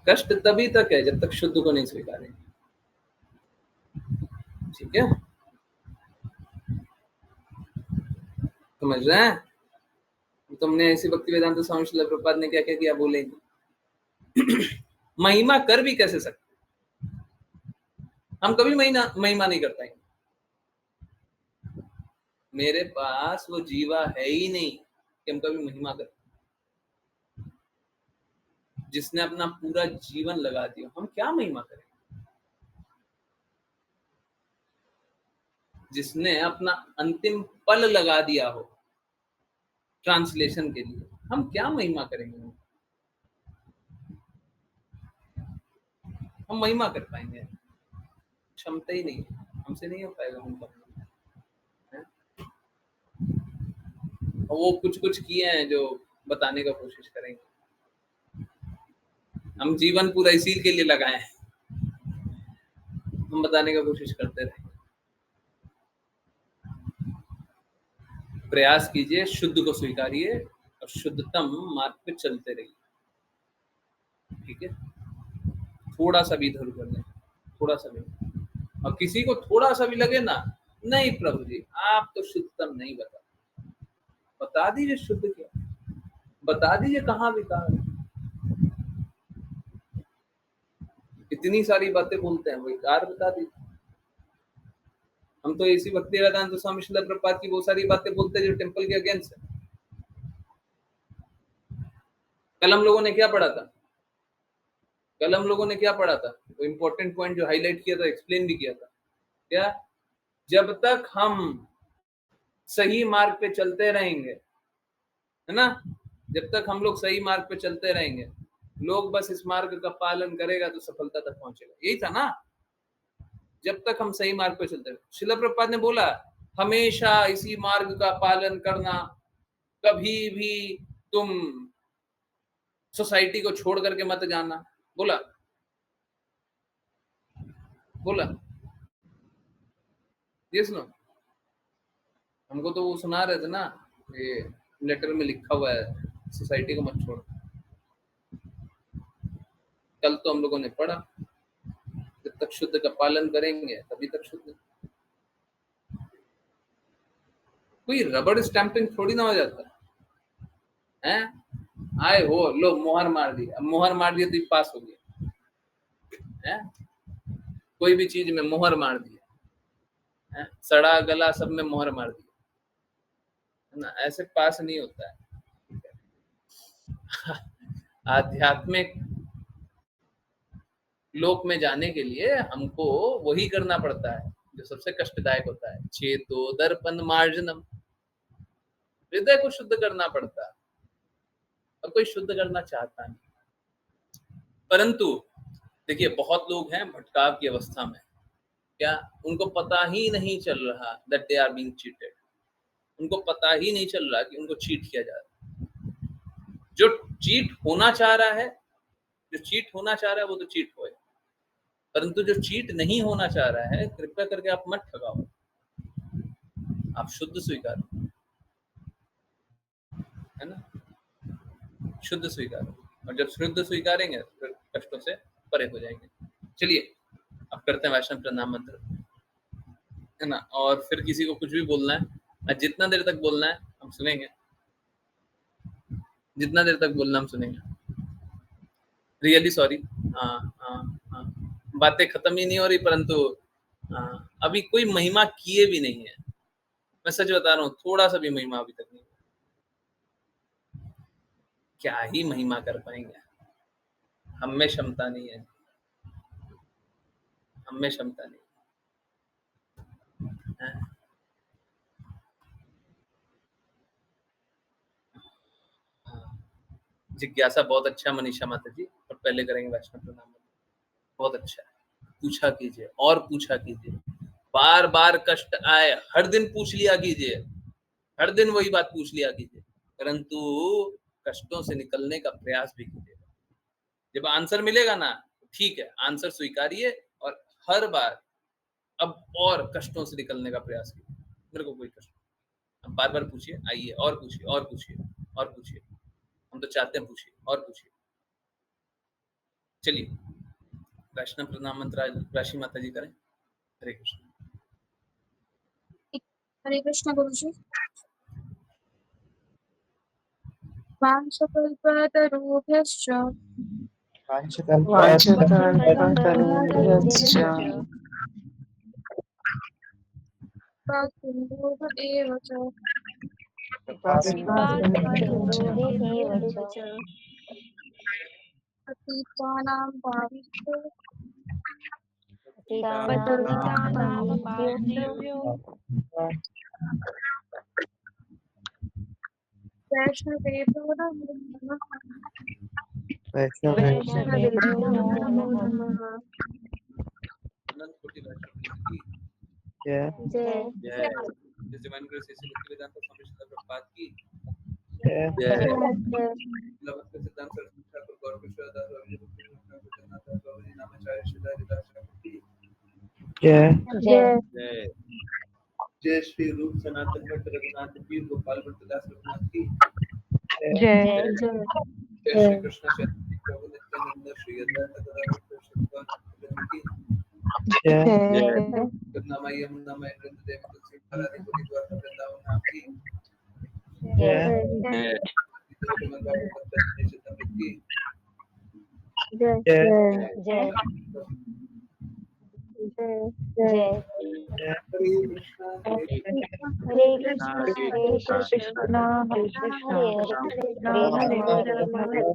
[SPEAKER 1] कष्ट तभी तक है जब तक शुद्ध को नहीं स्वीकारेंगे। ठीक है, समझ रहे हैं? तुमने ऐसी भक्ति वेदांत स्वामी श्रील प्रभुपाद ने क्या क्या किया बोलेंगे। महिमा कर भी कैसे सकते, हम कभी महिमा नहीं कर पाएंगे। मेरे पास वो जीवा है ही नहीं कि हम कभी महिमा कर, जिसने अपना पूरा जीवन लगा दिया, हम क्या महिमा करें? जिसने अपना अंतिम पल लगा दिया हो ट्रांसलेशन के लिए, हम क्या महिमा करेंगे? हम महिमा कर पाएंगे? क्षमता ही नहीं, हमसे नहीं हो पाएगा हम करना। और वो कुछ कुछ किए हैं जो बताने का कोशिश करेंगे, हम जीवन पूरा इसी के लिए लगाए हैं, हम बताने का कोशिश करते रहे। प्रयास कीजिए, शुद्ध को स्वीकारिए और शुद्धतम मार्ग पे चलते रहिए। ठीक है, थोड़ा सा भी इधर उधर नहीं, थोड़ा सा भी। और किसी को थोड़ा सा भी लगे ना, नहीं प्रभु जी आप तो शुद्धतम नहीं बता दीजिए शुद्ध क्या, बता दीजिए कहाँ विकार है। इतनी सारी बातें बोलते हैं, वही कार बता दीजिए। हम तो ऐसी भक्ति वेदांत स्वामी श्रील प्रभुपाद की वो सारी बातें बोलते हैं जो टेम्पल के अगेंस्ट है। कल हम लोगों ने क्या पढ़ा था? कल हम लोगों ने क्या पढ़ा था? वो इंपॉर्टेंट पॉइंट जो हाईलाइट किया था, एक्सप्लेन भी किया था, क्या? जब तक हम सही मार्ग पे चलते रहेंगे, है ना, जब तक हम लोग सही मार्ग पे चलते रहेंगे, लोग बस इस मार्ग का पालन करेगा तो सफलता तक पहुंचेगा, यही था ना। जब तक हम सही मार्ग पे चलते हैं। श्रील प्रभुपाद ने बोला हमेशा इसी मार्ग का पालन करना, कभी भी तुम सोसाइटी को छोड़ करके मत जाना। बोला बोला ये सुनो, हमको तो वो सुना रहे थे ना, ये लेटर में लिखा हुआ है सोसाइटी को मत छोड़। कल तो हम लोगों ने पढ़ा जब तक शुद्ध का पालन करेंगे तभी तक शुद्ध। कोई रबड़ स्टैंपिंग थोड़ी ना हो जाता है। आए हो लो मोहर मार दी, अब मोहर मार दिया तो पास हो गया है। कोई भी चीज में मोहर मार दिया है, सड़ा गला सब में मोहर मार दिया है ना, ऐसे पास नहीं होता है। आध्यात्मिक लोक में जाने के लिए हमको वही करना पड़ता है जो सबसे कष्टदायक होता है। चेतो दर्पण मार्जनम, हृदय को शुद्ध करना पड़ता है और कोई शुद्ध करना चाहता नहीं। परंतु देखिए बहुत लोग हैं भटकाव की अवस्था में, क्या उनको पता ही नहीं चल रहा that they are being cheated, उनको पता ही नहीं चल रहा कि उनको चीट किया जा रहा है। जो चीट होना चाह रहा है, जो चीट होना चाह रहा है वो तो चीट होए, परंतु जो चीट नहीं होना चाह रहा है कृपया करके आप मत ठगाओ, आप शुद्ध स्वीकारो, है ना, शुद्ध स्वीकारो। और जब शुद्ध स्वीकारेंगे फिर कष्टों से परे हो जाएंगे। चलिए अब करते हैं वैष्णव प्रणाम मंत्र, है ना। और फिर किसी को कुछ भी बोलना है, जितना देर तक बोलना है हम सुनेंगे, जितना देर तक बोलना हम सुनेंगे। रियली सॉरी, हाँ हाँ हाँ, बातें खत्म ही नहीं हो रही, परंतु अभी कोई महिमा किए भी नहीं है। मैं सच बता रहा हूँ, थोड़ा सा भी महिमा अभी तक नहीं, क्या ही महिमा कर पाएंगे। हम में क्षमता नहीं है, हम में क्षमता नहीं है। जिज्ञासा बहुत अच्छा मनीषा माता जी, और पहले करेंगे वैष्णव प्रणाम। बहुत अच्छा है, पूछा कीजिए और पूछा कीजिए, बार बार कष्ट आए हर दिन पूछ लिया कीजिए, हर दिन वही बात पूछ लिया कीजिए, परंतु कष्टों से निकलने का प्रयास भी कीजिए। जब आंसर मिलेगा ना ठीक है, आंसर स्वीकारिए और हर बार अब और कष्टों से निकलने का प्रयास कीजिए। मेरे को कोई कष्ट, अब बार बार पूछिए, आइए और पूछिए और पूछिए और पूछिए, हम तो चाहते हैं पूछिए और पूछिए। चलिए वैष्णव प्रणाम मंत्र राशि माता जी करें। हरे कृष्ण।
[SPEAKER 2] हरे कृष्ण गुरुजी। वांछकल्पतरुभ्यश्च कृपासिन्धुभ्य एव च पतितानां पावनेभ्यो वैष्णवेभ्यो नमो नमः। नमो नमः।
[SPEAKER 1] अनंत कोटि वैष्णव की
[SPEAKER 2] जय
[SPEAKER 1] जय। डिवाइन ग्रेस ऐसे भक्तिवेदांत स्वामी श्रील प्रभुपाद की
[SPEAKER 2] जय।
[SPEAKER 1] लवक सिद्धांत सरस्वती ठाकुर गौर किशोरदास स्वामी जी भक्ति जगन्नाथ दास स्वामी नामाचार्य श्रीधर दास की
[SPEAKER 2] जय।
[SPEAKER 1] जय। जय श्री रूप सनातन भट्ट रघुनाथ जी गोपाल भट्ट दास रघुनाथ की
[SPEAKER 2] जय।
[SPEAKER 1] जय श्री कृष्ण चैतन्य प्रभु नित्यानंद श्री अद्वैत गदाधर श्रीवास की
[SPEAKER 2] जय।
[SPEAKER 1] नामय यमुनामय वृंद देवी तुलसी महारानी पुरी द्वार वृंदावन नाम की
[SPEAKER 2] जय।
[SPEAKER 1] श्रीमद् भागवत निश्चित की
[SPEAKER 2] जय।
[SPEAKER 1] जय। हरे कृष्ण हरे
[SPEAKER 2] कृष्ण हरे कृष्ण हरे राम हरे राम हरे कृष्ण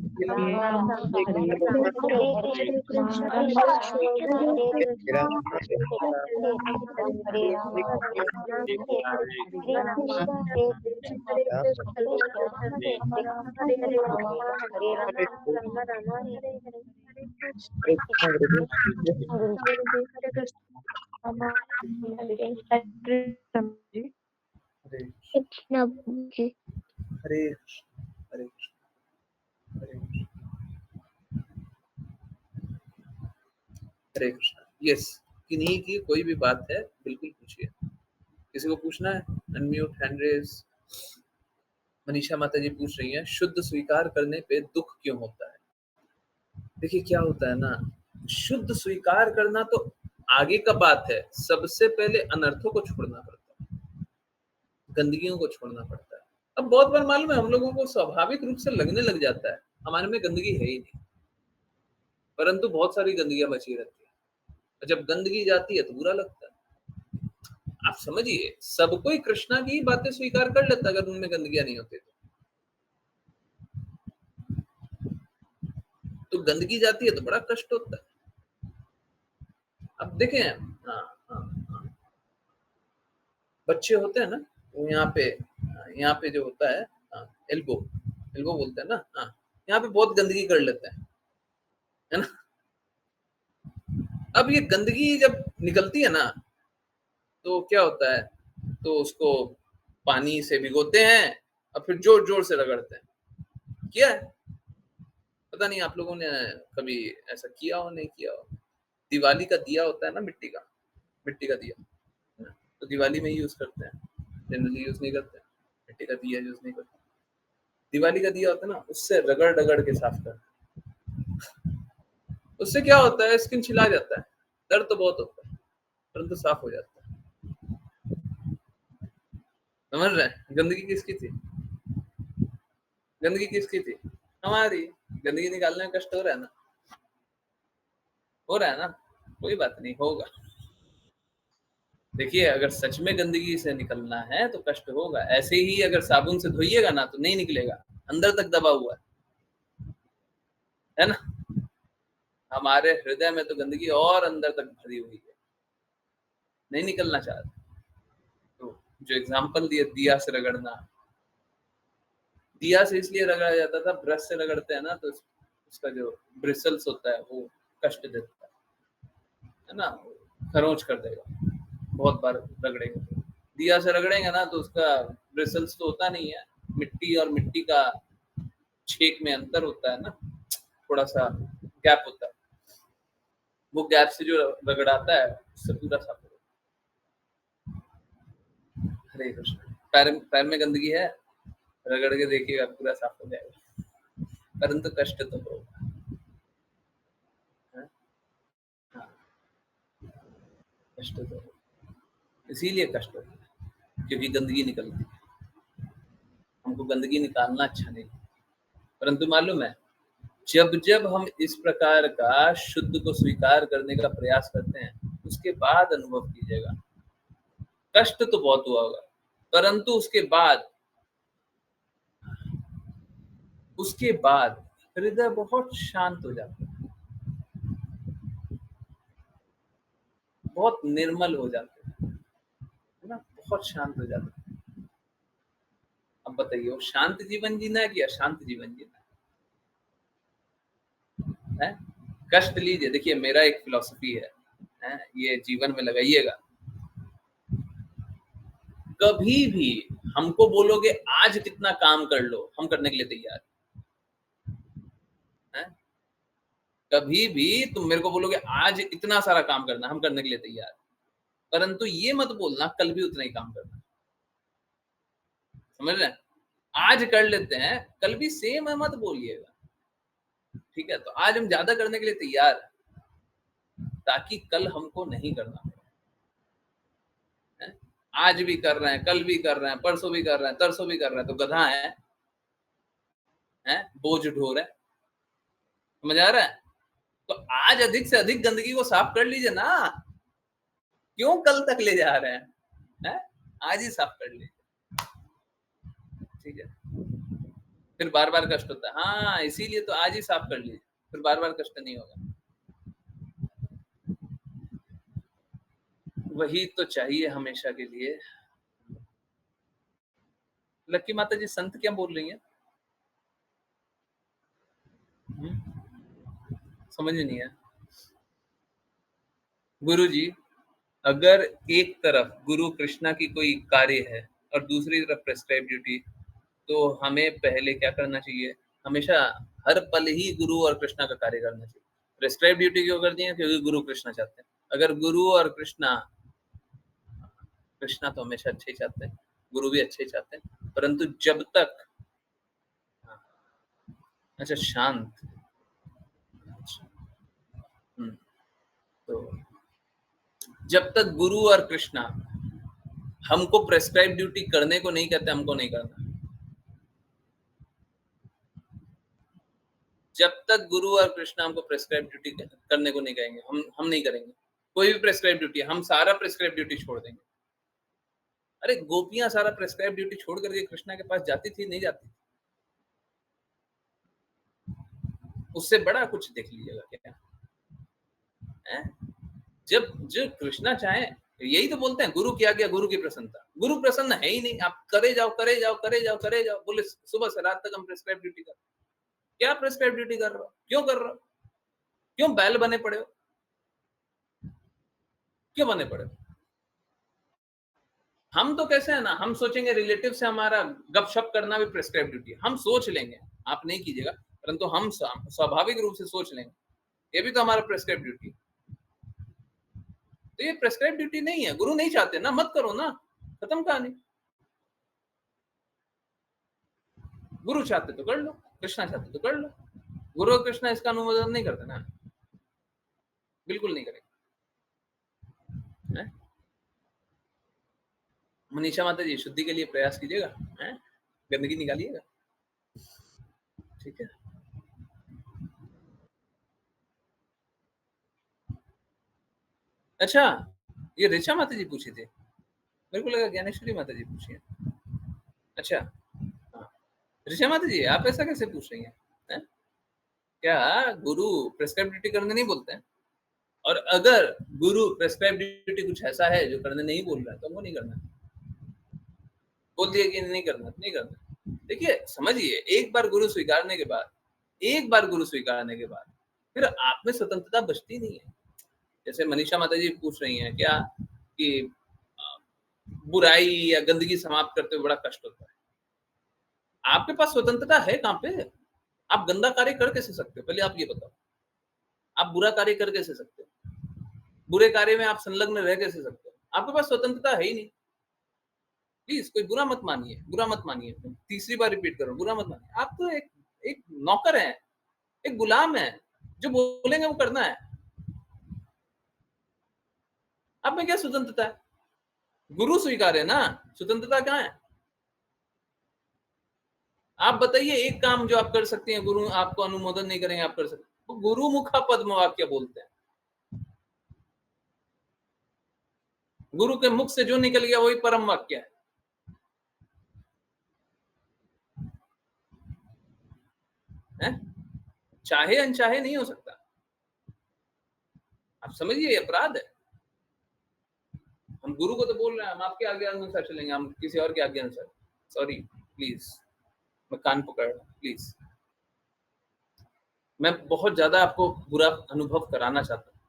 [SPEAKER 2] हरे कृष्ण
[SPEAKER 1] जी हरे
[SPEAKER 2] कृष्ण जी
[SPEAKER 1] हरे कृष्ण हरे कृष्ण हरे कृष्ण हरे कृष्ण। यस, किन्हीं की कोई भी बात है बिल्कुल पूछिए। किसी को पूछना है? Unmute, hand raise. मनीषा माता जी पूछ रही हैं, शुद्ध स्वीकार करने पे दुख क्यों होता है? देखिए क्या होता है ना, शुद्ध स्वीकार करना तो आगे का बात है, सबसे पहले अनर्थों को छोड़ना पड़ता है, गंदगियों को छोड़ना पड़ता है। अब बहुत बार मालूम है हम लोगों को स्वाभाविक रूप से लगने लग जाता है हमारे में गंदगी है ही नहीं, परंतु बहुत सारी गंदगियां बची रहती है, और जब गंदगी जाती है तो बुरा लगता है। आप समझिए, सब कोई कृष्णा की ही बातें स्वीकार कर लेता अगर उनमें गंदगियां नहीं होती तो गंदगी जाती है तो बड़ा कष्ट होता है। अब देखें, हाँ हाँ हाँ, बच्चे होते हैं ना, वो यहाँ पे जो होता है, हाँ, एल्बो एल्बो बोलते हैं ना, हाँ, यहाँ पे बहुत गंदगी कर लेते हैं, है ना। अब ये गंदगी जब निकलती है ना तो क्या होता है, तो उसको पानी से भिगोते हैं और फिर जोर जोर से रगड़ते हैं। किया है? पता नहीं आप लोगों ने कभी ऐसा किया हो नहीं किया हो। दिवाली का दिया होता है ना, मिट्टी का दिया, है ना? तो दिवाली में यूज करते हैं, जनरली यूज नहीं करते हैं, मिट्टी का दिया यूज नहीं करते। दिवाली का दिया होता है ना, उससे रगड़ रगड़ के साफ करते हैं। उससे क्या होता है, स्किन छिला जाता है, दर्द तो बहुत होता है परंतु साफ हो जाता है। समझ रहे हैं? गंदगी किसकी थी? गंदगी किसकी थी? हमारी। गंदगी निकालने में कष्ट हो रहा है ना, हो रहा है ना, कोई बात नहीं, होगा। देखिए, अगर सच में गंदगी से निकलना है तो कष्ट होगा, ऐसे ही अगर साबुन से धोइएगा ना तो नहीं निकलेगा, अंदर तक दबा हुआ है ना। हमारे हृदय में तो गंदगी और अंदर तक भरी हुई है, नहीं निकलना चाहते। तो जो एग्जाम्पल दिया दिया से रगड़ना, दिया से इसलिए रगड़ा जाता था, ब्रश से रगड़ते हैं ना तो उसका जो ब्रिसल्स होता है वो कष्ट देता है ना, खरोंच कर देगा बहुत बार रगड़ेंगे तो। दिया से रगड़ेंगे ना तो उसका ब्रिसल्स तो होता नहीं है, मिट्टी और मिट्टी का छेक में अंतर होता है ना, थोड़ा सा गैप होता है, वो गैप से जो रगड़ाता है उससे पूरा साफ हो जाता है। हरे कृष्ण। पैर पैर में गंदगी है, रगड़ के देखिएगा पूरा साफ हो जाएगा, परंतु कष्ट तो होगा। हाँ, हाँ, कष्ट तो होगा, इसीलिए कष्ट होता है क्योंकि गंदगी निकलती है। हमको गंदगी निकालना अच्छा नहीं, परंतु मालूम है, जब जब हम इस प्रकार का शुद्ध को स्वीकार करने का प्रयास करते हैं उसके बाद अनुभव कीजिएगा, कष्ट तो बहुत हुआ होगा परंतु उसके बाद हृदय बहुत शांत हो जाता है, बहुत निर्मल हो जाता है ना, बहुत शांत हो जाता है। अब बताइए, वो शांत जीवन जीना है कि अशांत जीवन जीना है? कष्ट लीजिए। देखिए, मेरा एक फिलॉसफी है, ये जीवन में लगाइएगा। कभी भी हमको बोलोगे आज कितना काम कर लो, हम करने के लिए तैयार हैं। कभी भी तुम मेरे को बोलोगे आज इतना सारा काम करना, हम करने के लिए तैयार, परंतु ये मत बोलना कल भी उतना ही काम करना। समझ रहे हैं? आज कर लेते हैं, कल भी सेम है मत बोलिएगा। ठीक है, तो आज हम ज्यादा करने के लिए तैयार हैं ताकि कल हमको नहीं करना है। आज भी कर रहे हैं, कल भी कर रहे हैं, परसों भी कर रहे हैं, तरसों भी कर रहे हैं, तो गधा है, बोझ ढो रहे हैं। समझ आ रहा है? तो आज अधिक से अधिक गंदगी को साफ कर लीजिए ना, क्यों कल तक ले जा रहे हैं? आज ही साफ कर लीजिए। ठीक है, फिर बार बार कष्ट होता है। हाँ, इसीलिए तो आज ही साफ कर लीजिए, फिर बार बार कष्ट नहीं होगा। वही तो चाहिए हमेशा के लिए। लक्की माता जी संत क्या बोल रही हैं? समझ नहीं है। गुरु जी, अगर एक तरफ गुरु कृष्णा की कोई कार्य है और दूसरी तरफ प्रेस्क्राइब ड्यूटी, तो हमें पहले क्या करना चाहिए? हमेशा हर पल ही गुरु और कृष्णा का कार्य करना चाहिए। प्रेस्क्राइब ड्यूटी क्यों कर दी है? क्योंकि गुरु कृष्णा चाहते हैं। अगर गुरु और कृष्णा तो हमेशा अच्छे ही चाहते हैं, गुरु भी अच्छे ही चाहते हैं, परंतु जब तक अच्छा शांत अच्छा, तो जब तक गुरु और कृष्णा हमको प्रेस्क्राइब ड्यूटी करने को नहीं कहते, हमको नहीं करना। जब तक गुरु और कृष्णा हमको प्रेस्क्राइब ड्यूटी करने को नहीं कहेंगे, हम नहीं करेंगे कोई भी प्रेस्क्राइब ड्यूटी। हम सारा प्रेस्क्राइब ड्यूटी छोड़ देंगे। अरे गोपियां सारा प्रेस्क्राइब ड्यूटी छोड़ करके कृष्णा के पास जाती थी, नहीं जाती? उससे बड़ा कुछ देख लीजिएगा क्या है? जब जो कृष्णा चाहे, यही तो बोलते हैं गुरु की आज्ञा गुरु की प्रसन्नता। गुरु प्रसन्न है ही नहीं, आप करे जाओ करे जाओ करे जाओ करे जाओ, बोले सुबह से रात तक हम प्रेस्क्राइब ड्यूटी कर। क्या प्रेस्क्राइब ड्यूटी कर रहे हो? क्यों कर रहे हो? क्यों बैल बने पड़े हो? क्यों बने पड़े हो? हम तो कैसे है ना, हम सोचेंगे रिलेटिव से हमारा गपशप करना भी प्रेस्क्राइब ड्यूटी है। हम सोच लेंगे, आप नहीं कीजिएगा, परंतु हम स्वाभाविक रूप से सोच लेंगे ये भी तो हमारा प्रेस्क्राइब ड्यूटी। तो ये प्रेस्क्राइब ड्यूटी नहीं है, गुरु नहीं चाहते ना, मत करो ना, खत्म कहानी। गुरु चाहते तो कर लो, कृष्णा चाहते तो कर लो। गुरु और कृष्णा इसका अनुमोदन नहीं करते ना, बिल्कुल नहीं करेंगे। मनीषा माता जी, शुद्धि के लिए प्रयास कीजिएगा, गंदगी निकालिएगा, ठीक है। अच्छा, ये ऋचा माता जी पूछी थी, मेरे को लगा ज्ञानेश्वरी माता जी पूछी है। अच्छा, हाँ। ऋचा माता जी, आप ऐसा कैसे पूछ रही हैं? क्या गुरु प्रेस्क्राइब ड्यूटी करने नहीं बोलते हैं? और अगर गुरु प्रेस्क्राइब ड्यूटी कुछ ऐसा है जो करने नहीं बोल रहा है, तो हमको नहीं करना। बोल दिया कि नहीं करना, नहीं करना। देखिए समझिए, एक बार गुरु स्वीकारने के बाद, फिर आप में स्वतंत्रता बचती नहीं है। जैसे मनीषा माता जी पूछ रही हैं क्या कि बुराई या गंदगी समाप्त करते हुए बड़ा कष्ट होता है। आपके पास स्वतंत्रता है कहाँ पे? आप गंदा कार्य कर कैसे सकते हो? पहले आप ये बताओ। आप बुरा कार्य कर कैसे सकते हो? बुरे कार्य में आप संलग्न रह कैसे सकते हो? आपके पास स्वतंत्रता है ही नहीं। प्लीज कोई बुरा मत मानिए, बुरा मत मानिए। तीसरी बार रिपीट कर रहा हूँ, बुरा मत मानिए। आप तो एक नौकर हैं, एक गुलाम है, जो बोलेंगे वो करना है। आप में क्या स्वतंत्रता है? गुरु स्वीकार है ना, स्वतंत्रता कहाँ है? आप बताइए एक काम जो आप कर सकते हैं, गुरु आपको अनुमोदन नहीं करेंगे, आप कर सकते। तो गुरु मुखा पद्म वाक्य बोलते हैं। गुरु के मुख से जो निकल गया वही परम वाक्य है? चाहे अनचाहे नहीं हो सकता। आप समझिए, अपराध है। हम गुरु को तो बोल रहे हैं, हम आपके आज्ञा अनुसार चलेंगे, हम किसी और के आज्ञा अनुसार। सॉरी, प्लीज, मैं कान पकड़ रहा हूँ, प्लीज। मैं बहुत ज्यादा आपको बुरा अनुभव कराना चाहता हूँ,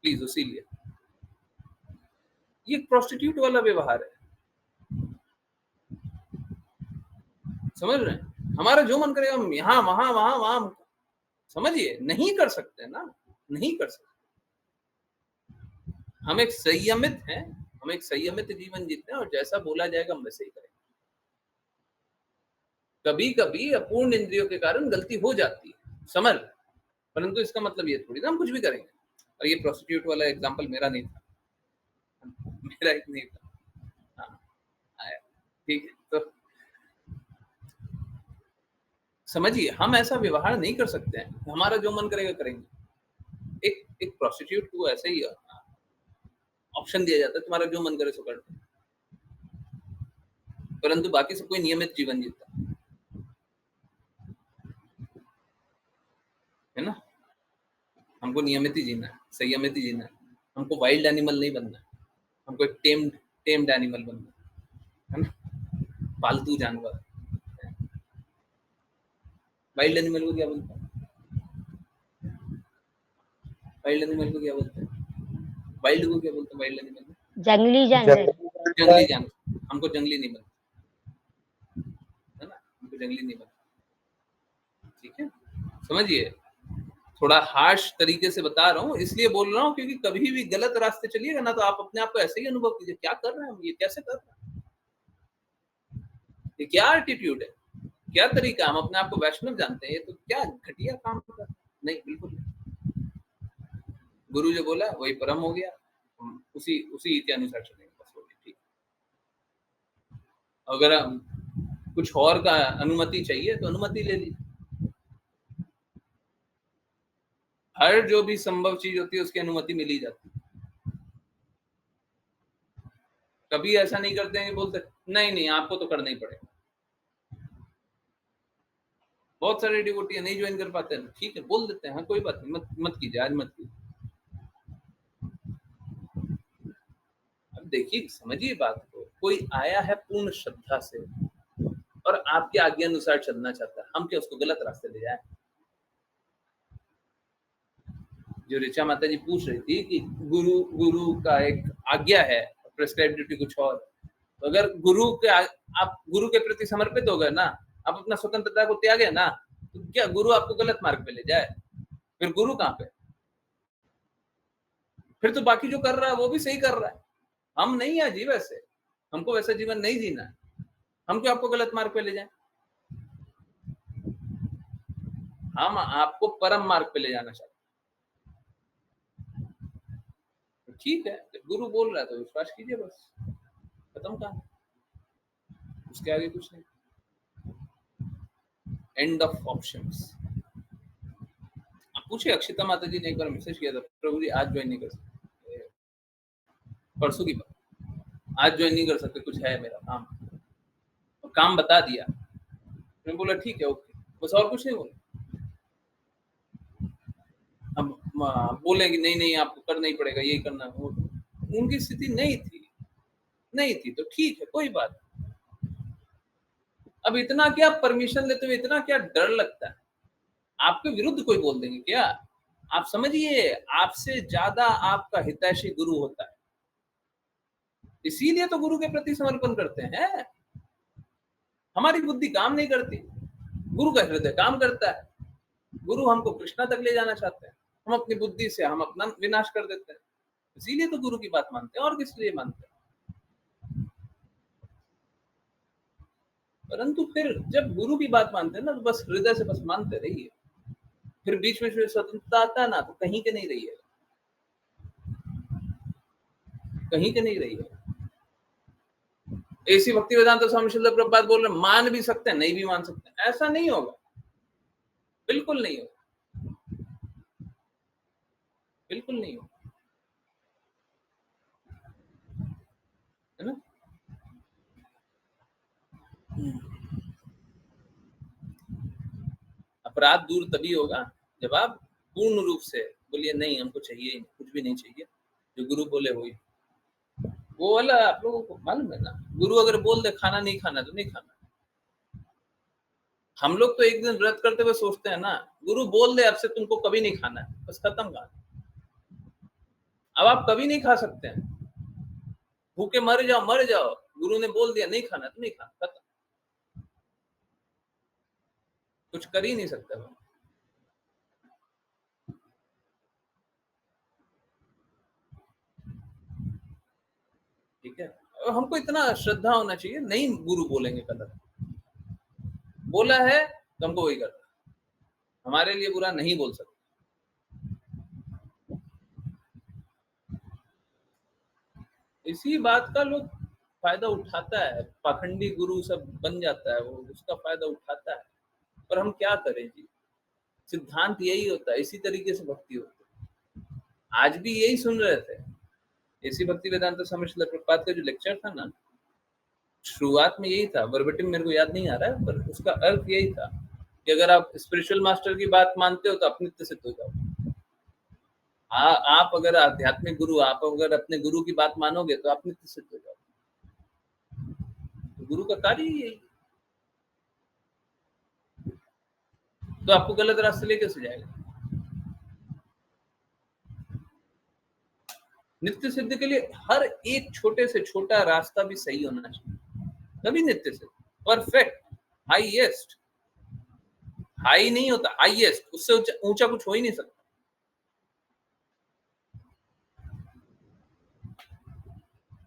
[SPEAKER 1] प्लीज, उसी लिए। ये प्रोस्टिट्यूट वाला व्यवहार है, समझ रहे हैं? हमारा जो मन करेगा हम यहाँ वहां वहां वहां, समझिए, नहीं कर सकते ना, नहीं कर सकते। हम एक संयमित हैं, हम एक संयमित जीवन जीते हैं, और जैसा बोला जाएगा हम वैसे ही करेंगे। कभी कभी अपूर्ण इंद्रियों के कारण गलती हो जाती है, समझ, परंतु इसका मतलब ये थोड़ी ना हम कुछ भी करेंगे। और ये प्रोस्टिट्यूट वाला एग्जांपल मेरा नहीं था, मेरा एक नहीं था। हाँ, आया, ठीक है। तो समझिए, हम ऐसा व्यवहार नहीं कर सकते हैं, हमारा जो मन करेगा करेंगे। एक प्रोस्टिट्यूट को ऐसे ही ऑप्शन दिया जाता है, तुम्हारा जो मन करे सो कर, परंतु बाकी सब कोई नियमित जीवन जीता है ना। हमको नियमित ही जीना है, संयमित ही जीना है। हमको वाइल्ड एनिमल नहीं बनना है, हमको एक टेम्ड एनिमल बनना है ना, पालतू जानवर। वाइल्ड एनिमल को क्या बोलते हैं? वाइल्ड एनिमल को क्या बोलते हैं? वाइल्ड को क्या बोलते हैं? वाइल्ड एनिमल में
[SPEAKER 2] जंगली जानवर।
[SPEAKER 1] जंगली जानवर। हमको जंगली नहीं बनना, है ना, हमको जंगली नहीं बनना, ठीक है, समझिए। थोड़ा हार्श तरीके से बता रहा हूँ, इसलिए बोल रहा हूँ क्योंकि कभी भी गलत रास्ते चलिएगा ना, तो आप अपने आप को ऐसे ही अनुभव कीजिए, क्या कर रहे हैं हम, ये कैसे कर रहे हैं, ये क्या एटीट्यूड है, क्या तरीका, हम अपने आप को वैष्णव जानते हैं, ये तो क्या घटिया काम कर रहे हैं। नहीं, बिल्कुल नहीं। गुरु जो बोला वही परम हो गया, हम उसी उसी के अनुसार चलेंगे, बस हो गया, ठीक। अगर हम कुछ और का अनुमति चाहिए तो अनुमति ले लीजिए। हर जो भी संभव चीज होती है उसकी अनुमति मिल ही जाती है। कभी ऐसा नहीं करते हैं कि बोलते नहीं नहीं आपको तो करना ही पड़ेगा। बहुत सारे डिवोटी नहीं ज्वाइन कर पाते हैं, ठीक है, बोल देते हैं हाँ कोई बात नहीं, मत कीजिए, आज मत कीजिए। अब देखिए, समझिए बात को, कोई आया है पूर्ण श्रद्धा से और आपके आज्ञा अनुसार चलना चाहता है, हम क्या उसको गलत रास्ते ले जाए? जो ऋचा माता जी पूछ रही थी कि गुरु का एक आज्ञा है, प्रेस्क्राइब ड्यूटी कुछ और, तो अगर आप गुरु के प्रति समर्पित हो गए ना, आप अपना स्वतंत्रता को त्यागे ना, तो क्या गुरु आपको गलत मार्ग पे ले जाए? फिर गुरु कहाँ पे? फिर तो बाकी जो कर रहा है वो भी सही कर रहा है। हम नहीं है जी वैसे, हमको वैसा जीवन नहीं जीना है, हम क्यों आपको गलत मार्ग पे ले जाए? हम आपको परम मार्ग पे ले जाना चाहते हैं। तो ठीक है, जब गुरु बोल रहा है तो विश्वास कीजिए, बस खत्म कहानी, उसके आगे कुछ नहीं। End of options. आप पूछिए, अक्षिता माता जी ने एक बार मैसेज किया था, प्रभु जी आज ज्वाइन नहीं कर सकते, परसों की बात, आज ज्वाइन नहीं कर सकते, कुछ है मेरा काम, और काम बता दिया। मैं बोला ठीक है, ओके, बस और कुछ नहीं बोला। अब बोले कि नहीं नहीं आपको करना ही पड़ेगा, यही करना है, उनकी स्थिति नहीं थी तो ठीक है, कोई बात। अब इतना क्या परमिशन लेते हुए इतना क्या डर लगता है? आपके विरुद्ध कोई बोल देंगे क्या? आप समझिए, आपसे ज्यादा आपका हितैषी गुरु होता है, इसीलिए तो गुरु के प्रति समर्पण करते हैं। हमारी बुद्धि काम नहीं करती, गुरु का हृदय काम करता है। गुरु हमको कृष्णा तक ले जाना चाहते हैं, हम अपनी बुद्धि से हम अपना विनाश कर देते हैं, इसीलिए तो गुरु की बात मानते हैं, और किस लिए मानते हैं? परंतु फिर जब गुरु की बात मानते हैं ना, तो बस हृदय से बस मानते रहिए, फिर बीच में स्वतंत्रता आता है ना, तो कहीं के नहीं रहिए, कहीं के नहीं रहिए। ऐसी भक्ति वेदांत स्वामी श्रील प्रभुपाद बोल रहे, मान भी सकते हैं, नहीं भी मान सकते हैं, ऐसा नहीं होगा, बिल्कुल नहीं होगा, बिल्कुल नहीं होगा, है ना। अपराध दूर तभी होगा जब आप पूर्ण रूप से बोलिए नहीं हमको चाहिए, कुछ भी नहीं चाहिए, जो गुरु बोले वही। वो वाला आप लोगों को मालूम है ना, गुरु अगर बोल दे खाना नहीं खाना तो नहीं खाना। हम लोग तो एक दिन व्रत करते हुए सोचते हैं ना, गुरु बोल दे अब से तुमको कभी नहीं खाना है, बस खत्म कहानी। अब आप कभी नहीं खा सकते हैं, भूखे मर जाओ, गुरु ने बोल दिया नहीं खाना तो नहीं खाना, खत्म, कुछ कर ही नहीं सकते वो। ठीक है, हमको इतना श्रद्धा होना चाहिए, नहीं गुरु बोलेंगे गलत, बोला है तो हमको वही करना, हमारे लिए बुरा नहीं बोल सकते। इसी बात का लोग फायदा उठाता है, पाखंडी गुरु सब बन जाता है, वो उसका फायदा उठाता है। पर हम क्या करें जी, सिद्धांत यही होता है, इसी तरीके से भक्ति होती है। आज भी यही सुन रहे थे, इसी भक्ति वेदांत स्वामी श्रील प्रभुपाद का जो लेक्चर था ना, शुरुआत में यही था, वर्बटिम मेरे को याद नहीं आ रहा है, पर उसका अर्थ यही था कि अगर आप स्पिरिचुअल मास्टर की बात मानते हो तो आप नित्य सिद्ध हो जाओ। आप अगर आध्यात्मिक गुरु, आप अगर अपने गुरु की बात मानोगे तो आप नित्य सिद्ध हो जाओ। तो गुरु का कार्य ही यही, तो आपको गलत रास्ते लेके से जाएगा। नित्य सिद्ध के लिए हर एक छोटे से छोटा रास्ता भी सही होना चाहिए, तभी नित्य सिद्ध। परफेक्ट, हाईएस्ट, हाई नहीं होता, हाईएस्ट, उससे ऊंचा कुछ हो ही नहीं सकता।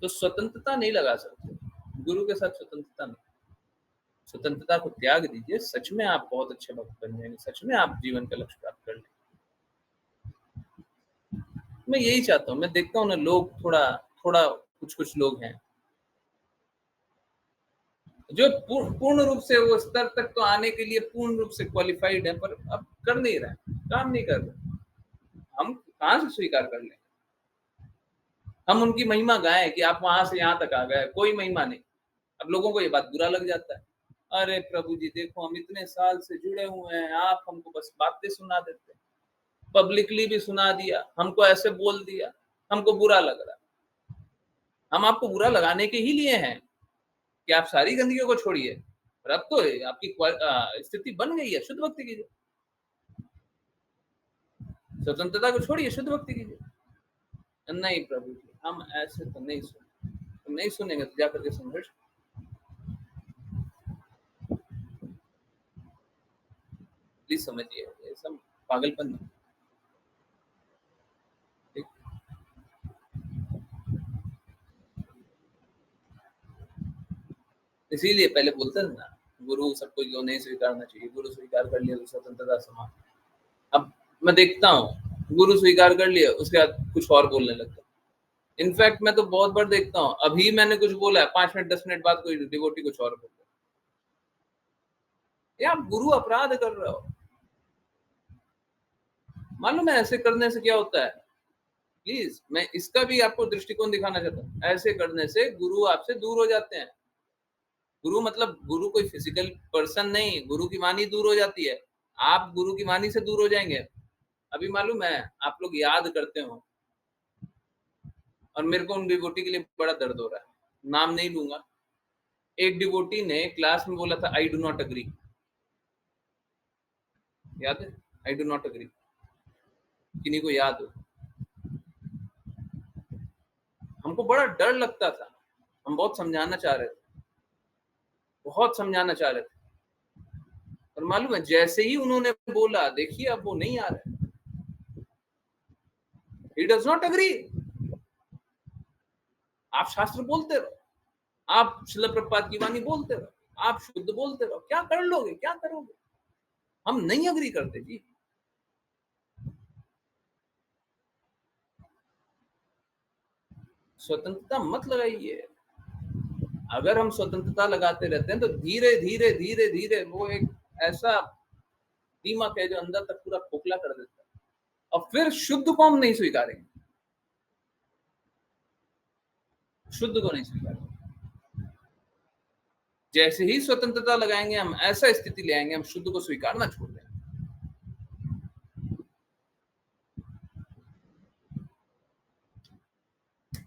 [SPEAKER 1] तो स्वतंत्रता नहीं लगा सकते गुरु के साथ, स्वतंत्रता नहीं। स्वतंत्रता को त्याग दीजिए, सच में आप बहुत अच्छे भक्त बन जाएंगे, सच में आप जीवन का लक्ष्य प्राप्त कर लेंगे। मैं यही चाहता हूँ। मैं देखता हूँ ना, लोग थोड़ा थोड़ा कुछ लोग हैं जो पूर्ण रूप से वो स्तर तक तो आने के लिए पूर्ण रूप से क्वालिफाइड है, पर अब कर नहीं रहे, काम नहीं कर रहे। हम कहाँ से स्वीकार कर लें? हम उनकी महिमा गाएं कि आप वहां से यहाँ तक आ गए, कोई महिमा नहीं। अब लोगों को ये बात बुरा लग जाता है, अरे प्रभु जी देखो हम इतने साल से जुड़े हुए हैं, आप हमको बस बातें सुना देते, पब्लिकली भी सुना दिया, हमको ऐसे बोल दिया, हमको बुरा लग रहा। हम आपको बुरा लगाने के ही लिए हैं कि आप सारी गंदगियों को छोड़िए, और अब तो आपकी स्थिति बन गई है, शुद्ध भक्ति कीजिए, स्वतंत्रता को छोड़िए, शुद्ध भक्ति कीजिए। नहीं प्रभु जी हम ऐसे तो नहीं सुने, तो नहीं सुनेंगे तो जाकर के संघर्ष। प्लीज समझिए, ये सब पागलपन नहीं। ठीक? इसीलिए पहले बोलते थे ना, गुरु सबको जो नहीं स्वीकारना चाहिए, गुरु स्वीकार कर लिया तो स्वतंत्रता समाप्त। अब मैं देखता हूँ गुरु स्वीकार कर लिया, उसके बाद कुछ और बोलने लगता। इनफैक्ट मैं तो बहुत बार देखता हूँ, अभी मैंने कुछ बोला है, 5 मिनट 10 मिनट बाद कोई डिवोटी कुछ और बोल रहा है। ये आप गुरु अपराध कर रहे हो। मालूम है ऐसे करने से क्या होता है? प्लीज मैं इसका भी आपको दृष्टिकोण दिखाना चाहता हूँ। ऐसे करने से गुरु आपसे दूर हो जाते हैं। गुरु मतलब गुरु कोई फिजिकल पर्सन नहीं, गुरु की वाणी दूर हो जाती है, आप गुरु की वाणी से दूर हो जाएंगे। अभी मालूम है आप लोग याद करते हो, और मेरे को उन डिवोटी के लिए बड़ा दर्द हो रहा है, नाम नहीं लूंगा। एक डिवोटी ने क्लास में बोला था आई डू नॉट अग्री, याद है? आई डू नॉट अग्री, किन्हीं को याद हो? हमको बड़ा डर लगता था, हम बहुत समझाना चाह रहे थे, बहुत समझाना चाह रहे थे, और मालूम है जैसे ही उन्होंने बोला, देखिए अब वो नहीं आ रहा है, he does not agree। आप शास्त्र बोलते रहो, आप श्रील प्रभुपाद की वाणी बोलते रहो, आप शुद्ध बोलते रहो, क्या कर लोगे, क्या करोगे? हम नहीं अग्री करते जी। स्वतंत्रता मत लगाइए। अगर हम स्वतंत्रता लगाते रहते हैं तो धीरे धीरे धीरे धीरे वो एक ऐसा दीमक है जो अंदर तक पूरा खोखला कर देता है, और फिर शुद्ध को हम नहीं स्वीकारेंगे, शुद्ध को नहीं स्वीकारेंगे। जैसे ही स्वतंत्रता लगाएंगे हम ऐसा स्थिति ले आएंगे, हम शुद्ध को स्वीकारना छोड़ देंगे।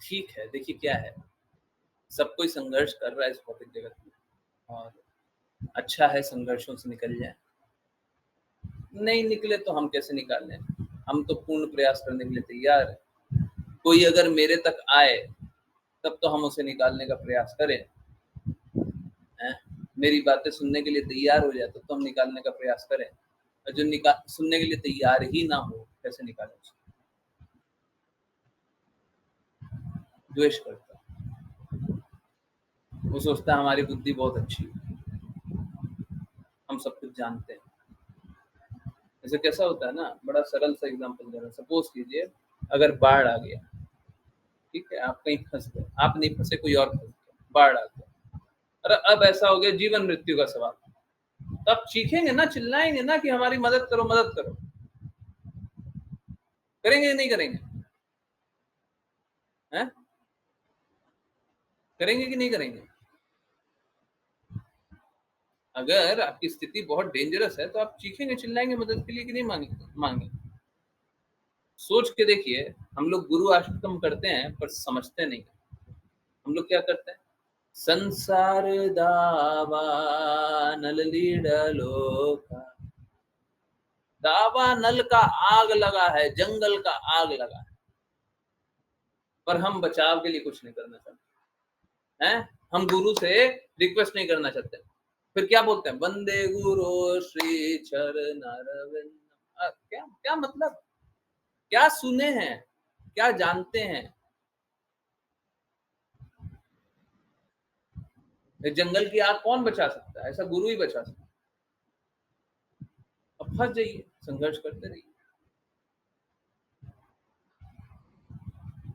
[SPEAKER 1] ठीक है, देखिए क्या है, सब कोई संघर्ष कर रहा है इस भौतिक जगत में, और अच्छा है संघर्षों से निकल जाए। नहीं निकले तो हम कैसे निकाल लें? हम तो पूर्ण प्रयास करने के लिए तैयार है। कोई अगर मेरे तक आए तब तो हम उसे निकालने का प्रयास करें, हैं? मेरी बातें सुनने के लिए तैयार हो जाए तो हम निकालने का प्रयास करें, और जो सुनने के लिए तैयार ही ना हो कैसे निकालें उसे? द्वेष करता, वो सोचता है हमारी बुद्धि बहुत अच्छी है, हम सब कुछ जानते हैं। ऐसे कैसा होता है ना, बड़ा सरल सा एग्जांपल दे रहा हूं। सपोज कीजिए अगर बाढ़ आ गया, ठीक है, आप कहीं फंस गए, आप नहीं फंसे, कोई और फंस गया, बाढ़ आ गया, और अब ऐसा हो गया जीवन मृत्यु का सवाल, तब चीखेंगे ना, चिल्लाएंगे ना कि हमारी मदद करो, मदद करो। करेंगे नहीं करेंगे? हैं? करेंगे कि नहीं करेंगे? अगर आपकी स्थिति बहुत डेंजरस है तो आप चीखेंगे चिल्लाएंगे मदद के लिए कि नहीं मांगे? सोच के देखिए, हम लोग गुरु आश्रम करते हैं पर समझते नहीं। हम लोग क्या करते हैं? संसार दावा नल लीडलोका, दावा नल का आग लगा है, जंगल का आग लगा है, पर हम बचाव के लिए कुछ नहीं करना चाहते हैं, हम गुरु से रिक्वेस्ट नहीं करना चाहते, फिर क्या बोलते हैं, वंदे गुरु श्री चरणारविंद। क्या क्या मतलब, क्या सुने हैं, क्या जानते हैं? जंगल की आग कौन बचा सकता है? ऐसा गुरु ही बचा सकता है। अब फंस जाइए, संघर्ष करते रहिए,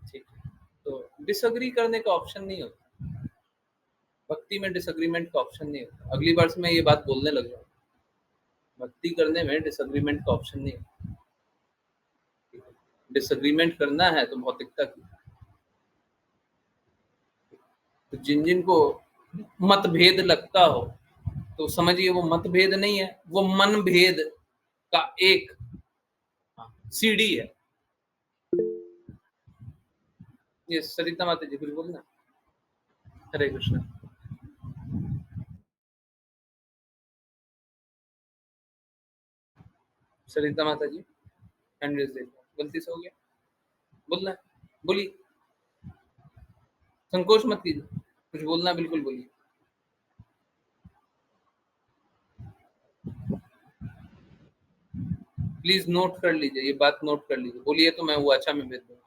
[SPEAKER 1] ठीक है। तो डिसएग्री करने का ऑप्शन नहीं होता, भक्ति में डिसएग्रीमेंट का ऑप्शन नहीं होता। अगली बार से मैं ये बात बोलने लग जाऊँ, भक्ति करने में डिसएग्रीमेंट का ऑप्शन नहीं होता। डिसएग्रीमेंट करना है तो भौतिकता की, तो जिन जिन को मतभेद लगता हो तो समझिए वो मतभेद नहीं है, वो मन भेद का एक सीडी है। ये सरिता माता जी कुछ बोलना। हरे कृष्ण। सरिता माता जी हैंड रेज देखो, गलती से हो गया, बोलना है, बोलिए, संकोच मत कीजिए, कुछ बोलना बिल्कुल बोलिए। प्लीज नोट कर लीजिए, ये बात नोट कर लीजिए, बोलिए तो मैं वो अच्छा में भेज दूंगा।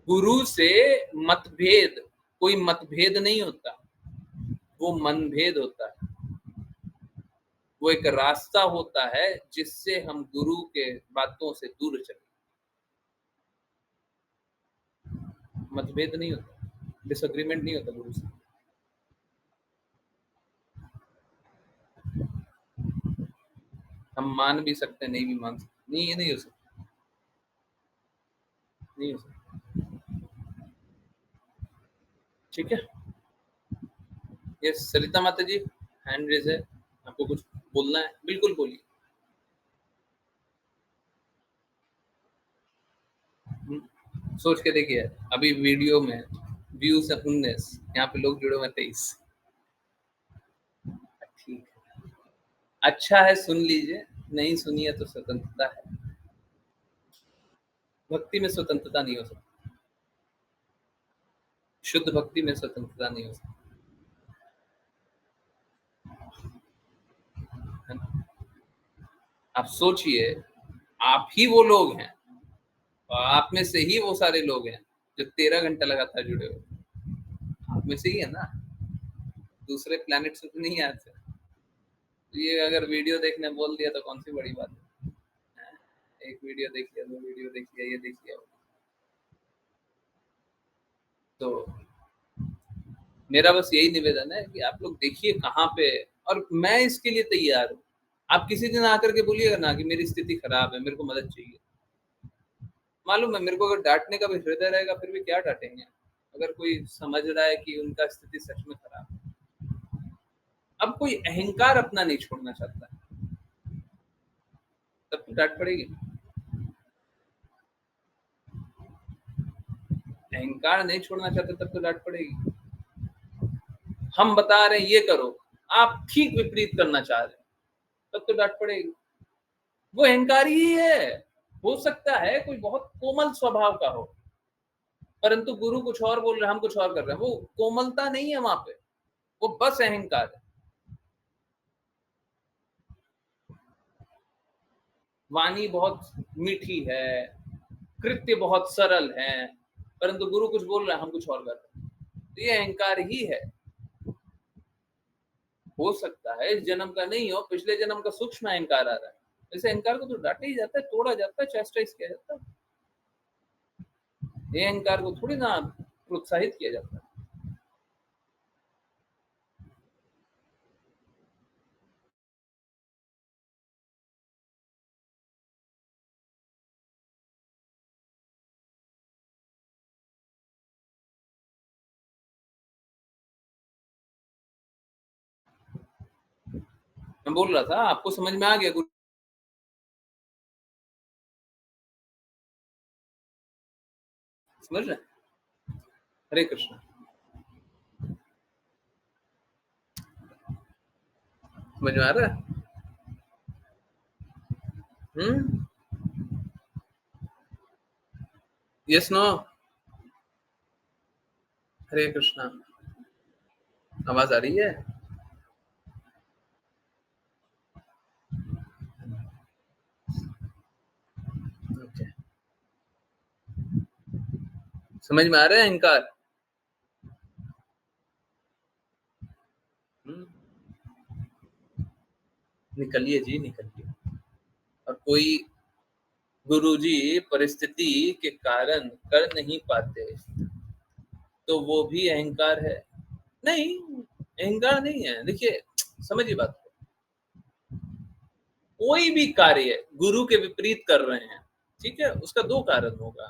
[SPEAKER 1] गुरु से मतभेद कोई मतभेद नहीं होता, वो मनभेद होता है, वो एक रास्ता होता है जिससे हम गुरु के बातों से दूर चले। मतभेद नहीं होता, डिसएग्रीमेंट नहीं होता गुरु से। हम मान भी सकते हैं, नहीं भी मान सकते, नहीं ये नहीं हो सकता, नहीं हो सकता, ठीक है। ये सरिता माता जी हैंड रेज है, आपको कुछ बोलना है बिल्कुल बोलिए। सोच के देखिए, अभी वीडियो में व्यूज है 19, यहाँ पे लोग जुड़े हुए 23, ठीक है, अच्छा है, सुन लीजिए, नहीं सुनिए तो स्वतंत्रता है, भक्ति में स्वतंत्रता नहीं हो सकती, शुद्ध भक्ति में स्वतंत्रता नहीं हो सकती, है ना? आप सोचिए, आप ही वो लोग हैं, और आप में से ही वो सारे लोग हैं जो 13 घंटा लगातार जुड़े हुए, आप में से ही है ना, दूसरे प्लैनेट से तो नहीं आते। तो ये अगर वीडियो देखने बोल दिया तो कौन सी बड़ी बात है, एक वीडियो देख लिया, 2 वीडियो देख लिया, ये देख लिया, तो मेरा बस यही निवेदन है कि आप लोग देखिए कहाँ पे, और मैं इसके लिए तैयार हूँ। आप किसी दिन आकर के बोलिएगा ना कि मेरी स्थिति खराब है, मेरे को मदद चाहिए, मालूम है मेरे को अगर डांटने का भी हृदय रहेगा फिर भी क्या डांटेंगे, अगर कोई समझ रहा है कि उनका स्थिति सच में खराब है। अब कोई अहंकार अपना नहीं छोड़ना चाहता है, तब तो डांट पड़ेगी। अहंकार नहीं छोड़ना चाहते तब तो डांट पड़ेगी। हम बता रहे हैं ये करो, आप ठीक विपरीत करना चाह रहे हैं, तब तो डांट पड़ेगी। वो अहंकार ही है। हो सकता है कोई बहुत कोमल स्वभाव का हो, परंतु गुरु कुछ और बोल रहे हैं, हम कुछ और कर रहे हैं, वो कोमलता नहीं है वहां पे, वो बस अहंकार है। वाणी बहुत मीठी है, कृत्य बहुत सरल है, परंतु गुरु कुछ बोल रहे हैं, हम कुछ और कर रहे हैं, तो ये अहंकार ही है। हो सकता है इस जन्म का नहीं हो, पिछले जन्म का सूक्ष्म अहंकार आ रहा है, इस अहंकार को तो डांटा ही जाता है, तोड़ा जाता है, चेस्टाइज किया जाता है, ये अहंकार को थोड़ी ना प्रोत्साहित किया जाता है। मैं बोल रहा था, आपको समझ में आ गया गुरु, समझ रहे? हरे कृष्ण। समझ में आ रहा है? हम्म, यस नो? हरे कृष्णा। आवाज आ रही है? ओके। समझ में आ रहा है अहंकार? निकलिए जी, निकलिए। और कोई गुरुजी परिस्थिति के कारण कर नहीं पाते तो वो भी अहंकार है? नहीं, अहंकार नहीं है। देखिए, समझिए बात को। कोई भी कार्य गुरु के विपरीत कर रहे हैं, ठीक है, उसका दो कारण होगा।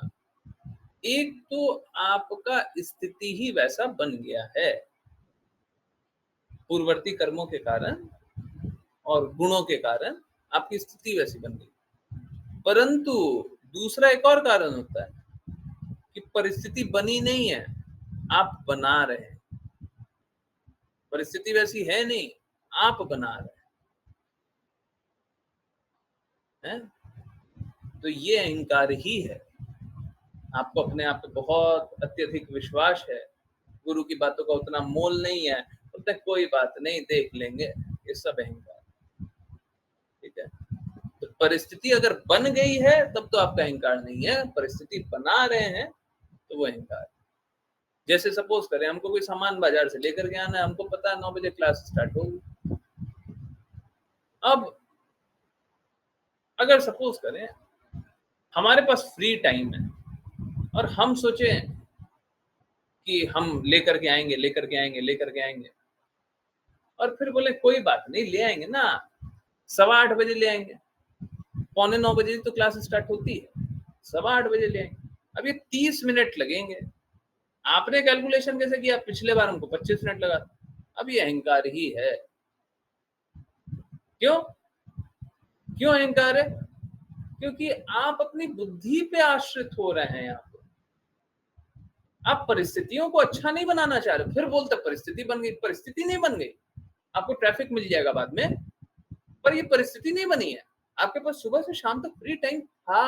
[SPEAKER 1] एक तो आपका स्थिति ही वैसा बन गया है पूर्ववर्ती कर्मों के कारण और गुणों के कारण, आपकी स्थिति वैसी बन गई। परंतु दूसरा एक और कारण होता है कि परिस्थिति बनी नहीं है, आप बना रहे हैं। परिस्थिति वैसी है नहीं, आप बना रहे हैं। तो ये अहंकार ही है। आपको अपने आप पे बहुत अत्यधिक विश्वास है, गुरु की बातों का उतना मोल नहीं है, बोलते कोई बात नहीं, देख लेंगे, ये सब अहंकार। ठीक है, तो परिस्थिति अगर बन गई है तब तो आपका अहंकार नहीं है, परिस्थिति बना रहे हैं तो वो अहंकार। जैसे सपोज करें हमको कोई सामान बाजार से लेकर के आना है, हमको पता है 9 बजे क्लास स्टार्ट होगी। अब अगर सपोज करें हमारे पास फ्री टाइम है और हम सोचें कि हम लेकर के आएंगे और फिर बोले कोई बात नहीं, ले आएंगे ना, 8:15 बजे ले आएंगे, 8:45 बजे तो क्लास स्टार्ट होती है, 8:15 बजे ले आएंगे। अब ये 30 मिनट लगेंगे। आपने कैलकुलेशन कैसे किया? पिछले बार हमको 25 मिनट लगा। अब ये अहंकार ही है। क्यों अहंकार है? क्योंकि आप अपनी बुद्धि पे आश्रित हो रहे हैं। आप परिस्थितियों को अच्छा नहीं बनाना चाह रहे, फिर बोलते परिस्थिति बन गई। परिस्थिति नहीं बन गई, आपको ट्रैफिक मिल जाएगा बाद में, पर ये परिस्थिति नहीं बनी है। आपके पास सुबह से शाम तक फ्री टाइम था,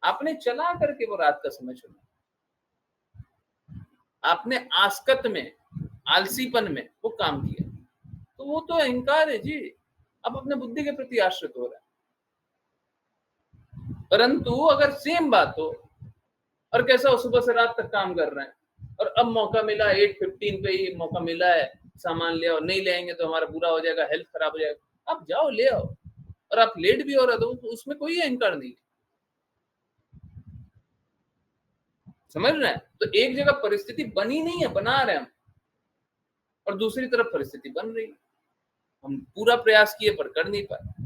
[SPEAKER 1] आपने चला करके वो रात का समय चुना, आपने आसकत में, आलसीपन में वो काम किया, तो वो तो अहंकार है जी। आप अपने बुद्धि के प्रति आश्रित हो रहे हैं। परंतु अगर सेम बात हो और कैसा हो, सुबह से रात तक काम कर रहे हैं और अब मौका मिला 8:15 पे ही मौका मिला है, सामान ले आओ, नहीं ले आएंगे तो हमारा बुरा हो जाएगा, हेल्थ खराब हो जाएगा, आप जाओ ले आओ, और आप लेट भी हो रहा तो उसमें कोई अहंकार नहीं। समझ रहे हैं? तो एक जगह परिस्थिति बनी नहीं है, बना रहे हम, और दूसरी तरफ परिस्थिति बन रही, हम पूरा प्रयास किए पर कर नहीं पाए।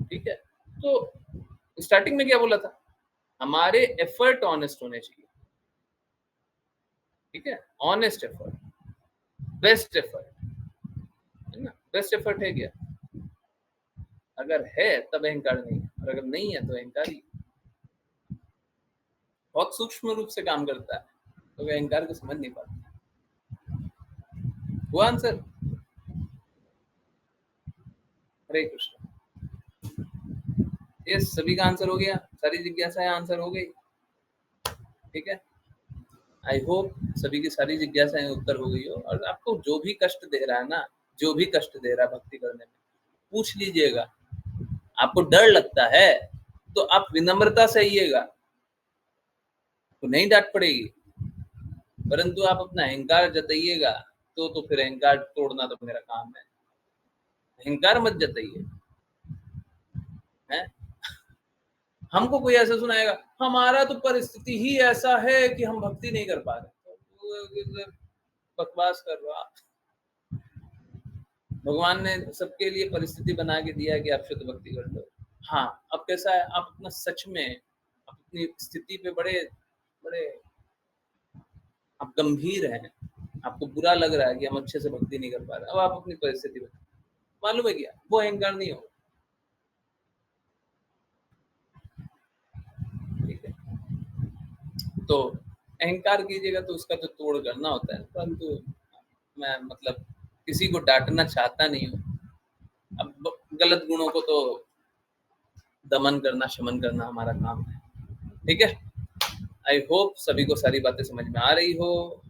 [SPEAKER 1] ठीक है, तो स्टार्टिंग में क्या बोला था? हमारे एफर्ट ऑनेस्ट होने चाहिए। ठीक है, ऑनेस्ट एफर्ट, बेस्ट एफर्ट है ना। बेस्ट एफर्ट है क्या? अगर है तब अहंकार नहीं है, और अगर नहीं है तो अहंकार ही। बहुत सूक्ष्म रूप से काम करता है, तो वे अहंकार को समझ नहीं पाते। वो आंसर? हरे कृष्ण। ये सभी का आंसर हो गया, सारी जिज्ञासाएं आंसर हो गई। ठीक है, आई होप सभी की सारी जिज्ञासाएं उत्तर हो गई हो। और आपको जो भी कष्ट दे रहा है ना, जो भी कष्ट दे रहा है भक्ति करने में, पूछ लीजिएगा। आपको डर लगता है तो आप विनम्रता से आइएगा, तो नहीं डांट पड़ेगी। परंतु आप अपना अहंकार जताइएगा तो फिर अहंकार तोड़ना तो मेरा काम है। अहंकार मत जताइए। हमको कोई ऐसा सुनाएगा हमारा तो परिस्थिति ही ऐसा है कि हम भक्ति नहीं कर पा रहे, तो बकवास कर रहा। भगवान ने सबके लिए परिस्थिति बना के दिया है कि आप शुद्ध भक्ति कर लो। हाँ, अब कैसा है, आप अपना सच में अपनी स्थिति पे बड़े बड़े आप गंभीर हैं, आपको बुरा लग रहा है कि हम अच्छे से भक्ति नहीं कर पा रहे। अब आप अपनी परिस्थिति में मालूम है क्या, वो अहंकार नहीं होगा। ठीक है, तो अहंकार कीजिएगा तो उसका तो तोड़ करना होता है। परंतु मैं मतलब किसी को डांटना चाहता नहीं हूँ। अब गलत गुणों को तो दमन करना, शमन करना हमारा काम है। ठीक है, आई होप सभी को सारी बातें समझ में आ रही हो।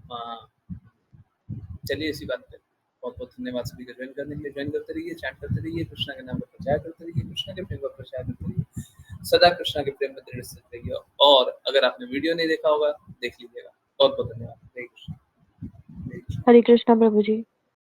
[SPEAKER 1] चलिए इसी बात पे बहुत बहुत धन्यवाद सभी का ज्वाइन करने के लिए। ज्वाइन करते रहिए, चैट करते रहिए, कृष्णा के नाम पर प्रचार करते रहिए, कृष्णा के प्रेम का प्रचार करते रहिए, सदा कृष्णा के प्रेम में दृढ़ स्थित रहिए। और अगर आपने वीडियो नहीं देखा होगा देख लीजिएगा। बहुत बहुत धन्यवाद। हरे कृष्णा।
[SPEAKER 2] हरे कृष्णा प्रभु जी।